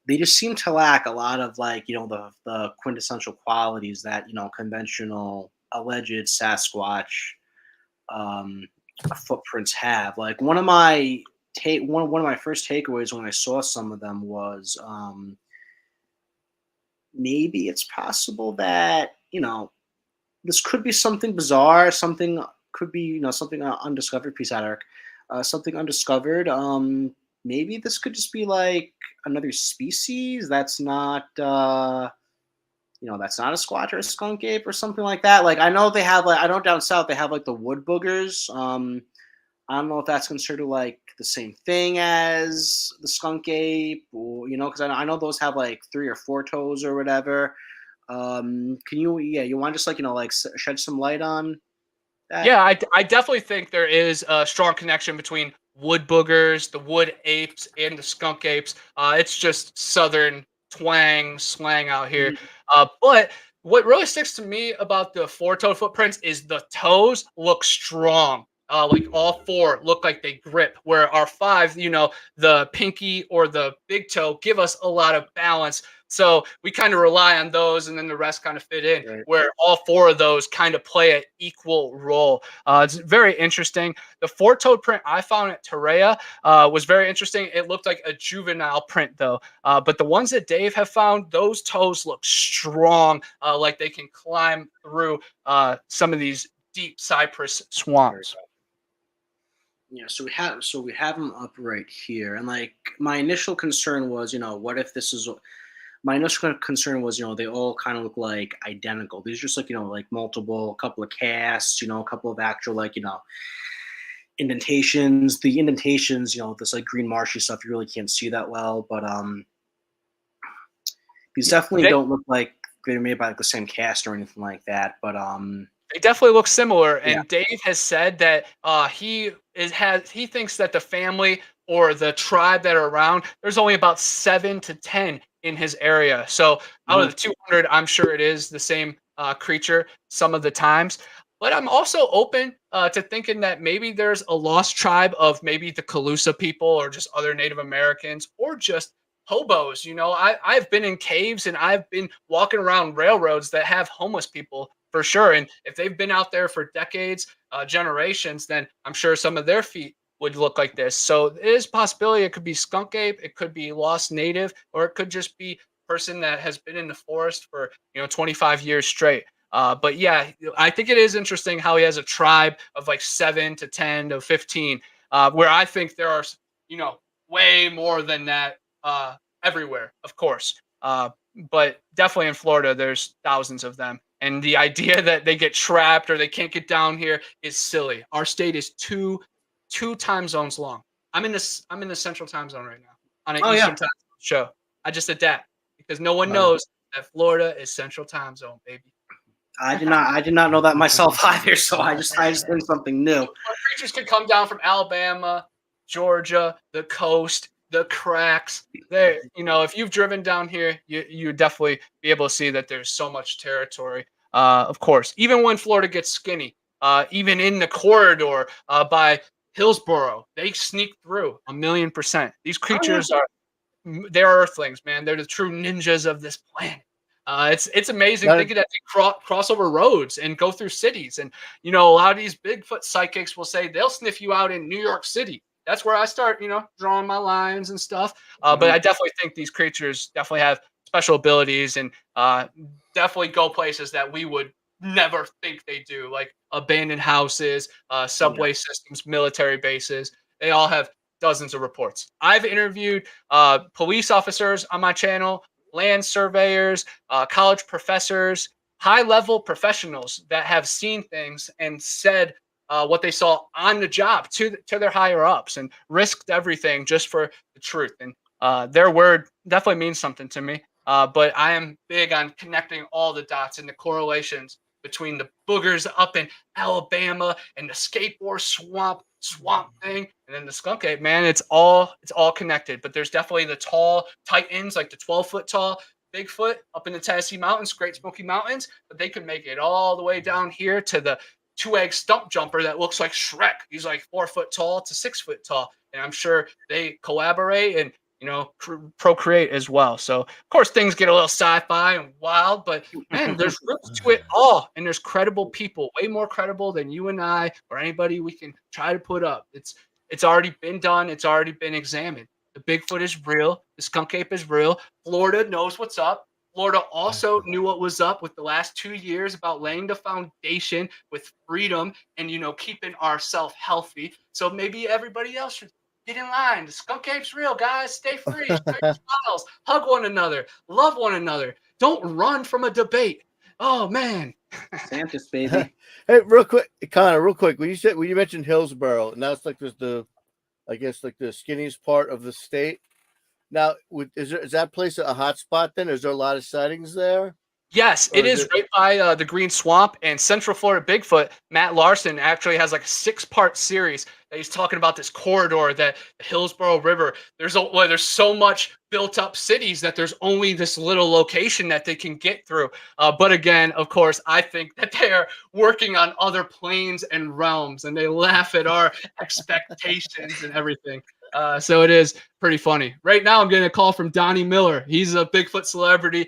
They just seem to lack a lot of the quintessential qualities that conventional alleged Sasquatch footprints have. Like one of my first takeaways when I saw some of them was maybe it's possible that this could be something bizarre, something could be something undiscovered. Peace out, Eric. Something undiscovered. maybe this could just be like another species that's not that's not a squatch or a skunk ape or something like that. Like I know they have I know down south they have like the wood boogers. I don't know if that's considered like the same thing as the skunk ape, or because I know those have like 3 or 4 toes or whatever. Can you, yeah, you want to just like shed some light on that? Yeah, I definitely think there is a strong connection between wood boogers, the wood apes, and the skunk apes. It's just southern twang slang out here. Mhm. But what really sticks to me about the four-toed footprints is the toes look strong. Like all four look like they grip, where our five, the pinky or the big toe give us a lot of balance. So we kind of rely on those, and then the rest kind of fit in, Right. where all four of those kind of play an equal role. It's very interesting. The four-toed print I found at Terrea was very interesting. It looked like a juvenile print, though. But the ones that Dave have found, those toes look strong, like they can climb through some of these deep cypress swamps. Yeah, so we have them up right here, and like my initial concern was, what if this is my initial concern was, they all kind of look like identical. These are just like, like multiple, a couple of casts, a couple of actual like, indentations. The indentations, this like green marshy stuff, you really can't see that well, but these definitely They, don't look like they're made by like the same cast or anything like that. But they definitely look similar, yeah. and Dave has said that he thinks that the family or the tribe that are around, there's only about 7 to 10 in his area. So out of the 200, I'm sure it is the same creature some of the times. But I'm also open to thinking that maybe there's a lost tribe of maybe the Calusa people or just other Native Americans or just hobos. I've been in caves and I've been walking around railroads that have homeless people for sure. And if they've been out there for decades, generations, then I'm sure some of their feet would look like this. So it is a possibility it could be skunk ape, it could be lost native, or it could just be person that has been in the forest for 25 years straight. But yeah, I think it is interesting how he has a tribe of like 7 to 10 to 15, where I think there are way more than that everywhere, of course. But definitely in Florida, there's thousands of them. And the idea that they get trapped or they can't get down here is silly. Our state is two time zones long. I'm in the central time zone right now on an Oh yeah. Eastern time show. I just adapt because no one Wow. knows that Florida is central time zone, baby. I did not know that myself either. So I just learned something new. Creatures can come down from Alabama, Georgia, the coast, the cracks. There, if you've driven down here, you definitely be able to see that there's so much territory. Of course, even when Florida gets skinny, even in the corridor by Hillsborough, they sneak through 1,000,000%. These creatures they're Earthlings, man. They're the true ninjas of this planet. It's amazing thinking that they cross over roads and go through cities. And, a lot of these Bigfoot psychics will say they'll sniff you out in New York City. That's where I start, drawing my lines and stuff. But I definitely think these creatures definitely have special abilities and definitely go places that we would never think they do, like abandoned houses, subway systems, military bases. They all have dozens of reports. I've interviewed police officers on my channel, land surveyors, college professors, high-level professionals that have seen things and said what they saw on the job to their higher ups and risked everything just for the truth. And their word definitely means something to me. But I am big on connecting all the dots and the correlations between the boogers up in Alabama and the skateboard swamp thing, and then the skunk ape, man. It's all connected. But there's definitely the tall titans, like the 12-foot tall Bigfoot up in the Tennessee mountains, Great Smoky Mountains, but they could make it all the way down here to the two-egg stump jumper that looks like Shrek. He's like 4 foot tall to 6 foot tall, and I'm sure they collaborate and procreate as well. So of course things get a little sci-fi and wild, but man, there's roots to it all, and there's credible people, way more credible than you and I or anybody we can try to put up. It's already been done. It's already been examined. The Bigfoot is real. The skunk ape is real. Florida knows what's up. Florida also knew what was up with the last 2 years about laying the foundation with freedom and keeping ourselves healthy. So maybe everybody else should Get in line. The Skunk Ape's real, guys. Stay free. Show your smiles. Hug one another. Love one another. Don't run from a debate. Oh man. Santa's baby. Hey, real quick, Connor, real quick. When you mentioned Hillsboro, and that's like I guess like the skinniest part of the state. Now, is that place a hot spot? Then is there a lot of sightings there? Yes, Or it is right by the Green Swamp and Central Florida Bigfoot. Matt Larsen actually has like a 6-part series that he's talking about this corridor that the Hillsborough River. There's so much built up cities that there's only this little location that they can get through. But again, of course, I think that they are working on other planes and realms, and they laugh at our expectations and everything. So it is pretty funny. Right now, I'm getting a call from Donnie Miller. He's a Bigfoot celebrity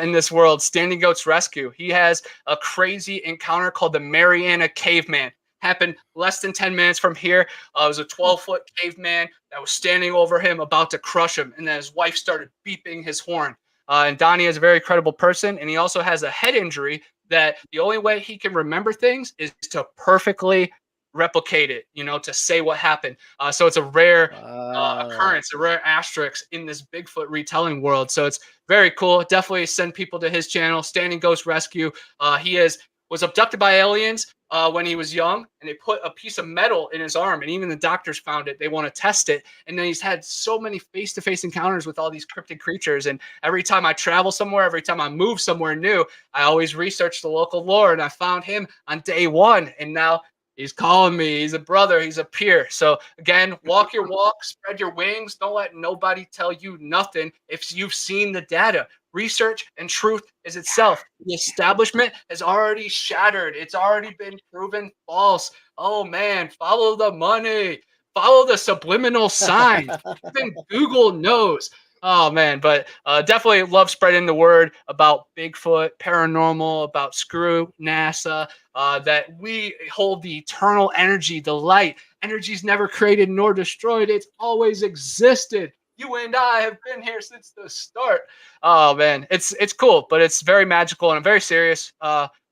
in this world, Standing Goats Rescue. He has a crazy encounter called the Mariana Caveman. Happened less than 10 minutes from here. It was a 12-foot caveman that was standing over him, about to crush him. And then his wife started beeping his horn. And Donnie is a very credible person. And he also has a head injury that the only way he can remember things is to perfectly replicate it, to say what happened. So it's a rare occurrence, a rare asterisk in this Bigfoot retelling world. So it's very cool. Definitely send people to his channel, Standing Ghost Rescue. He was abducted by aliens when he was young, and they put a piece of metal in his arm, and even the doctors found it. They want to test it. And then he's had so many face-to-face encounters with all these cryptid creatures. And every time I travel somewhere, every time I move somewhere new, I always research the local lore, and I found him on day one. And now he's calling me. He's a brother. He's a peer. So again, walk your walk, spread your wings. Don't let nobody tell you nothing if you've seen the data. Research and truth is itself. The establishment has already shattered. It's already been proven false. Oh man, follow the money. Follow the subliminal signs. Even Google knows. Oh man, but definitely love spreading the word about Bigfoot, paranormal, about screw NASA, that we hold the eternal energy, the light. Energy's never created nor destroyed. It's always existed. You and I have been here since the start. Oh man, it's cool, but it's very magical, and I'm very serious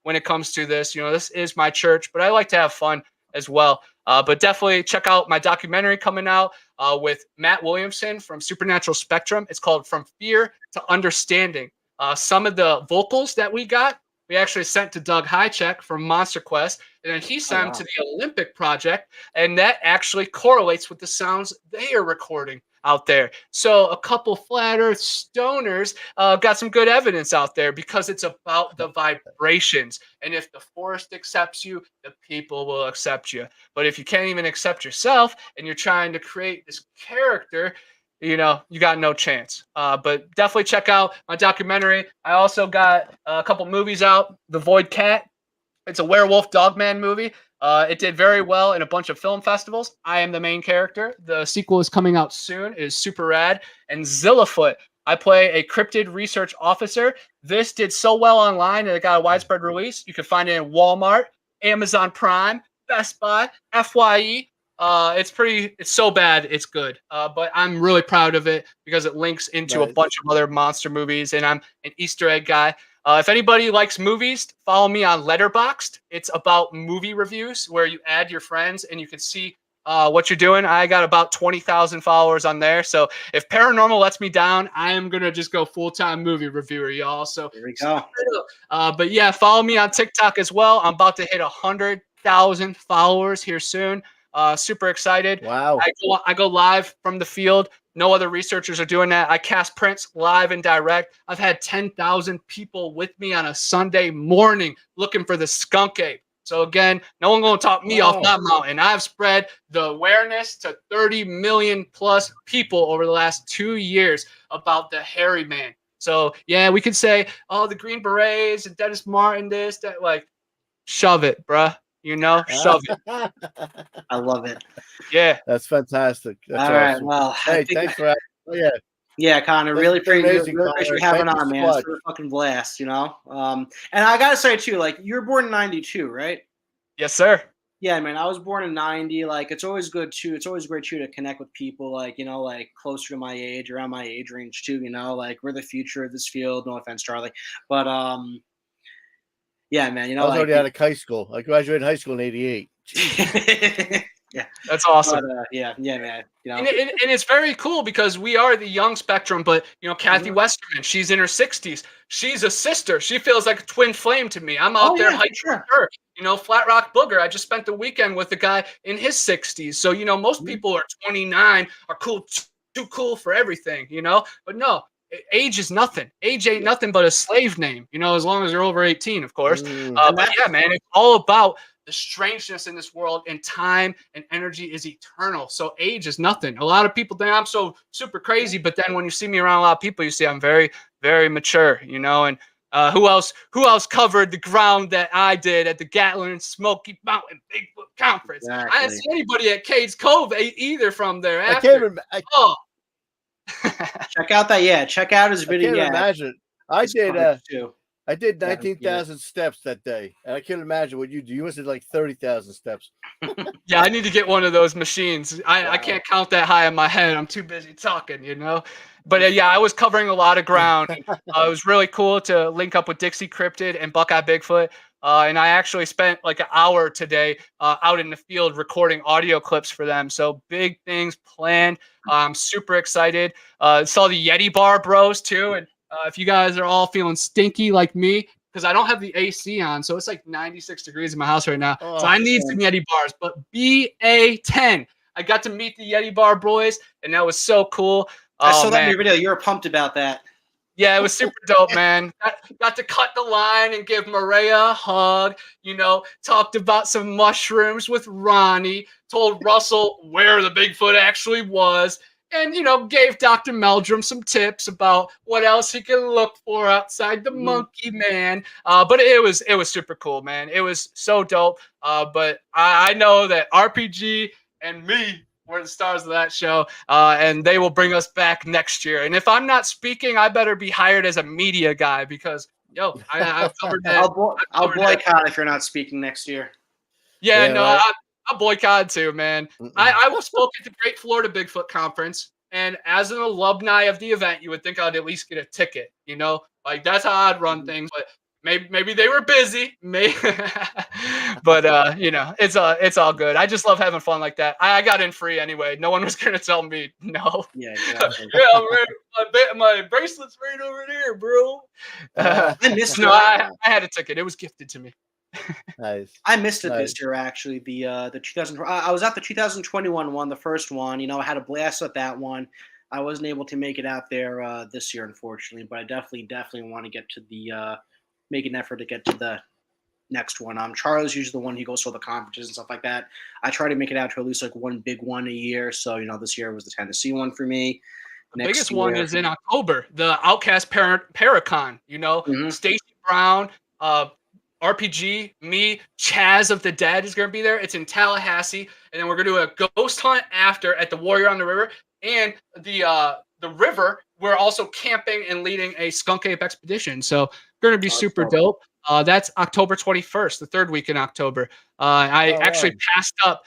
when it comes to this. This is my church, but I like to have fun as well. But definitely check out my documentary coming out with Matt Williamson from Supernatural Spectrum. It's called From Fear to Understanding. Some of the vocals that we got, we actually sent to Doug Highcheck from Monster Quest, and then he sent them to the Olympic Project, and that actually correlates with the sounds they are recording out there. So a couple flat earth stoners got some good evidence out there, because it's about the vibrations. And if the forest accepts you, the people will accept you. But if you can't even accept yourself and you're trying to create this character, you got no chance. But definitely check out my documentary. I also got a couple movies out. The Void Cat. It's a werewolf dogman movie. It did very well in a bunch of film festivals. I am the main character. The sequel is coming out soon. It is super rad. And Zillafoot. I play a cryptid research officer. This did so well online that it got a widespread release. You can find it in Walmart, Amazon Prime, Best Buy, FYE. It's so bad, it's good. But I'm really proud of it because it links into a bunch of other monster movies, and I'm an Easter egg guy. If anybody likes movies, follow me on Letterboxd. It's about movie reviews where you add your friends and you can see what you're doing. I got about 20,000 followers on there. So if paranormal lets me down, I am going to just go full-time movie reviewer, y'all. So there we go. But yeah, follow me on TikTok as well. I'm about to hit 100,000 followers here soon. Super excited. Wow. I go live from the field. No other researchers are doing that. I cast prints live and direct. I've had 10,000 people with me on a Sunday morning looking for the skunk ape. So again, no one going to talk me off that mountain. I've spread the awareness to 30 million plus people over the last 2 years about the hairy man. So yeah, we could say, oh, the Green Berets and Dennis Martin, this, that, like, shove it, bruh. Shove it. I love it. Yeah. That's fantastic. That's all right. Well, hey, thanks for having me. Yeah, Connor, really appreciate you having on, man. It's a fucking blast, And I gotta say too, like, you were born in '92, right? Yes, sir. Yeah, man. I was born in '90. Like, it's always good too. It's always great too to connect with people like closer to my age, around my age range too. Like, we're the future of this field. No offense, Charlie, but yeah, man. I was already out of high school. I graduated high school in '88. Yeah, That's awesome. but, yeah, man. You know, And it's very cool because we are the young spectrum, but Kathy Westerman, she's in her 60s. She's a sister. She feels like a twin flame to me. I'm out there for hiking sure. with her. Flat Rock Booger. I just spent the weekend with a guy in his 60s. So most people are 29, are cool, too cool for everything. But no, age is nothing. Age ain't nothing but a slave name. As long as you're over 18, of course. But yeah, man, it's all about the strangeness in this world, and time and energy is eternal. So age is nothing. A lot of people think I'm so super crazy, but then when you see me around a lot of people, you see I'm very, very mature, and who else covered the ground that I did at the Gatlin Smoky Mountain Bigfoot Conference? Exactly. I didn't see anybody at Cades Cove either from there I after. can't remember. Oh. Check out that. Yeah, check out his video. I can't imagine. I did Yeah, 19,000 steps that day, and I can't imagine what you do. You must have like 30,000 steps. Yeah, I need to get one of those machines. I can't count that high in my head. I'm too busy talking, But yeah, I was covering a lot of ground. It was really cool to link up with Dixie Cryptid and Buckeye Bigfoot. And I actually spent like an hour today out in the field recording audio clips for them. So big things planned. I'm super excited. Saw the Yeti Bar bros too. And if you guys are all feeling stinky like me, because I don't have the AC on, so it's like 96 degrees in my house right now. So I need some Yeti bars. But BA10, I got to meet the Yeti Bar boys, and that was so cool. I saw that in your video. You were pumped about that. Yeah, it was super dope, man. Got to cut the line and give Maria a hug. Talked about some mushrooms with Ronnie. Told Russell where the Bigfoot actually was. And, gave Dr. Meldrum some tips about what else he can look for outside the monkey man. But it was super cool, man. It was so dope. But I know that RPG and me were the stars of that show, and they will bring us back next year. And if I'm not speaking, I better be hired as a media guy because, I've covered that. I'll boycott if you're not speaking next year. Yeah, no, right? I'll boycott too, man. I spoke at the Great Florida Bigfoot Conference, and as an alumni of the event, you would think I'd at least get a ticket, Like, that's how I'd run things, but maybe they were busy. But it's all good. I just love having fun like that. I got in free anyway. No one was gonna tell me no. Yeah, exactly. My bracelet's right over there, bro. I had a ticket. It was gifted to me. Nice. I missed it this year, actually. The 2000. I was at the 2021 one, the first one. I had a blast at that one. I wasn't able to make it out there this year, unfortunately, but I definitely want to get to the make an effort to get to the next one. Charlie's usually the one who goes to all the conferences and stuff like that. I try to make it out to at least like one big one a year. So this year was the Tennessee one for me. The biggest one is in October, the Outcast Paracon. Stacey Brown, RPG, me, Chaz of the Dead is going to be there. It's in Tallahassee, and then we're going to do a ghost hunt after at the Warrior on the River, and the river. We're also camping and leading a Skunk Ape expedition, so going to be super dope. That's October 21st, the third week in October. I actually passed up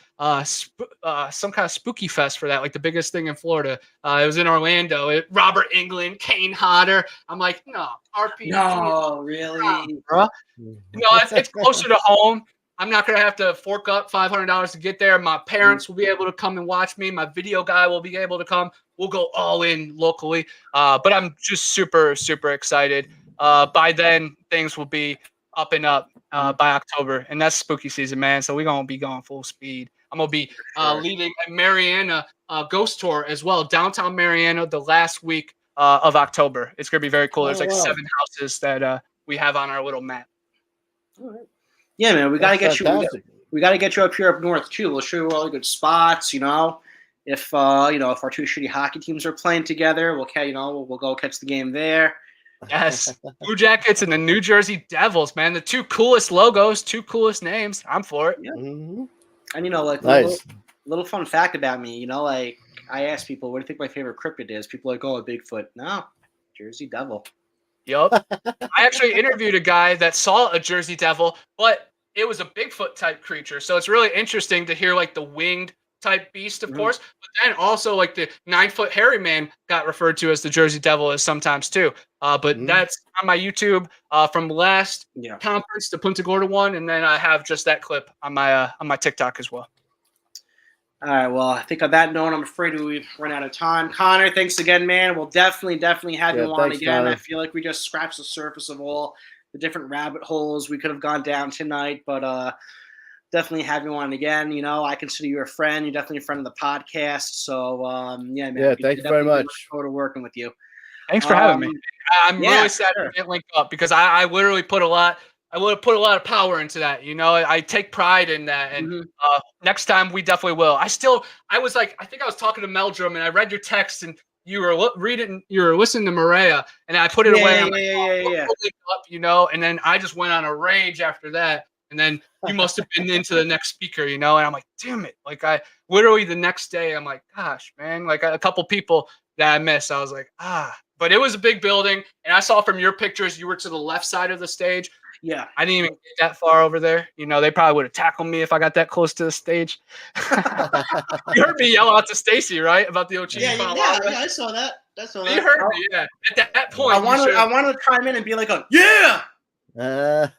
some kind of spooky fest for that, like the biggest thing in Florida. It was in Orlando. Robert England, Kane Hodder. I'm like, no, RPG. No, really? Bro. No, it's closer to home. I'm not going to have to fork up $500 to get there. My parents will be able to come and watch me. My video guy will be able to come. We'll go all in locally. But I'm just super, super excited. By then, things will be up and up by October. And that's spooky season, man. So we're going to be going full speed. I'm going to be leading a Mariana ghost tour as well. Downtown Mariana the last week of October. It's going to be very cool. There's 7 houses that we have on our little map. All right. Yeah, man, we got to get you. We got to get you up here up north too. We'll show you all the good spots. If our 2 shitty hockey teams are playing together, we'll go catch the game there. Yes, Blue Jackets and the New Jersey Devils, man, the 2 coolest logos, 2 coolest names. I'm for it. Yeah. And little fun fact about me. I ask people, what do you think my favorite cryptid is? People are like, oh, Bigfoot. No, Jersey Devil. Yup. I actually interviewed a guy that saw a Jersey Devil, but it was a Bigfoot type creature. So it's really interesting to hear like the winged type beast, of course, but then also like the 9-foot hairy man got referred to as the Jersey Devil as sometimes too. But that's on my YouTube from last conference, the Punta Gorda one, and then I have just that clip on my TikTok as well. All right. Well, I think on that note, I'm afraid we've run out of time. Connor, thanks again, man. We'll definitely have you on thanks, again. Connor. I feel like we just scratched the surface of all the different rabbit holes we could have gone down tonight, but definitely have you on again. You know, I consider you a friend. You're definitely a friend of the podcast. So, yeah, man. Yeah, thank you very much. Look forward to working with you. Thanks for having me. I'm yeah, really sad sure. we didn't link up because I literally put a lot. I would have put a lot of power into that. You know, I take pride in that. And next time we definitely will. I was like, I think I was talking to Meldrum and I read your text and you were listening to Maria and I put it away. I'm like, we'll link up, you know, and then I just went on a rage after that. And then you must have been into the next speaker, you know, and I'm like, damn it. Like I literally the next day, I'm like, gosh, man, like a couple people that I missed. I was like, but it was a big building. And I saw from your pictures, you were to the left side of the stage. Yeah. I didn't even get that far over there. You know, they probably would have tackled me if I got that close to the stage. You heard me yell out to Stacy, right? About the Ochi. Yeah, I saw that. You heard me, yeah. At that point, I wanted to chime in and be like, yeah. Yeah.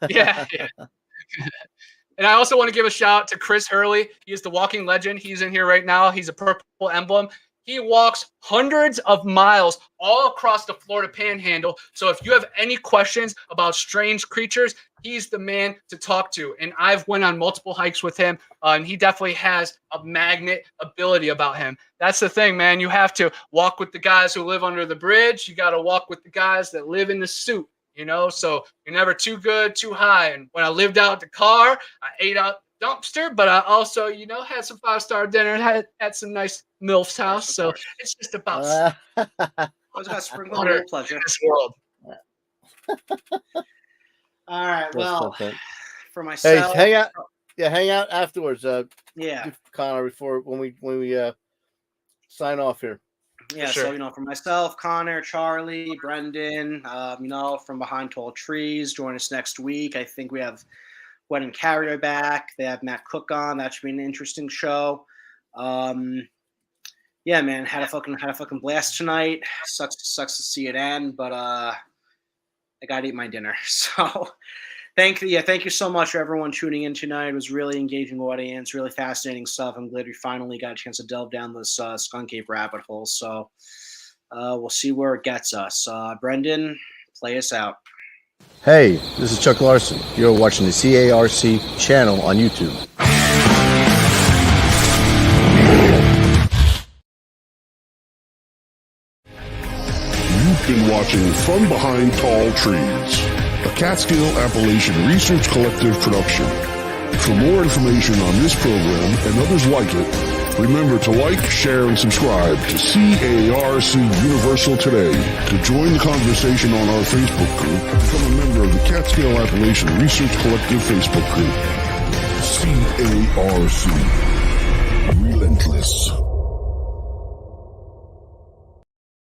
And I also want to give a shout out to Chris Hurley. He is the walking legend. He's in here right now. He's a purple emblem. He walks hundreds of miles all across the Florida Panhandle. So if you have any questions about strange creatures, he's the man to talk to. And I've went on multiple hikes with him, and he definitely has a magnet ability about him. That's the thing, man. You have to walk with the guys who live under the bridge. You got to walk with the guys that live in the suit, you know? So you're never too good, too high. And when I lived out the car, I ate out dumpster, but I also, you know, had some 5-star dinner and had some nice MILF's house. So it's just about I was gonna sprinkle a little pleasure in this world. All right. Well, for myself, hey, hang out afterwards. Yeah, Connor, when we sign off here. Yeah, sure. So, you know, for myself, Connor, Charlie, Brendan, you know, from Behind Tall Trees, join us next week. I think we have Gwen and Carrier back. They have Matt Cook on. That should be an interesting show. Yeah, man, had a fucking blast tonight. Sucks to see it end, but I gotta eat my dinner. So thank you so much for everyone tuning in tonight. It was really engaging audience, really fascinating stuff. I'm glad we finally got a chance to delve down this Skunk Ape rabbit hole. So we'll see where it gets us. Brendan, play us out. Hey, this is Chuck Larsen. You're watching the CARC channel on YouTube. You've been watching From Behind Tall Trees, a Catskill Appalachian Research Collective production. For more information on this program and others like it, remember to like, share, and subscribe to CARC Universal today. To join the conversation on our Facebook group, become a member of the Catskill Appalachian Research Collective Facebook group. CARC. Relentless.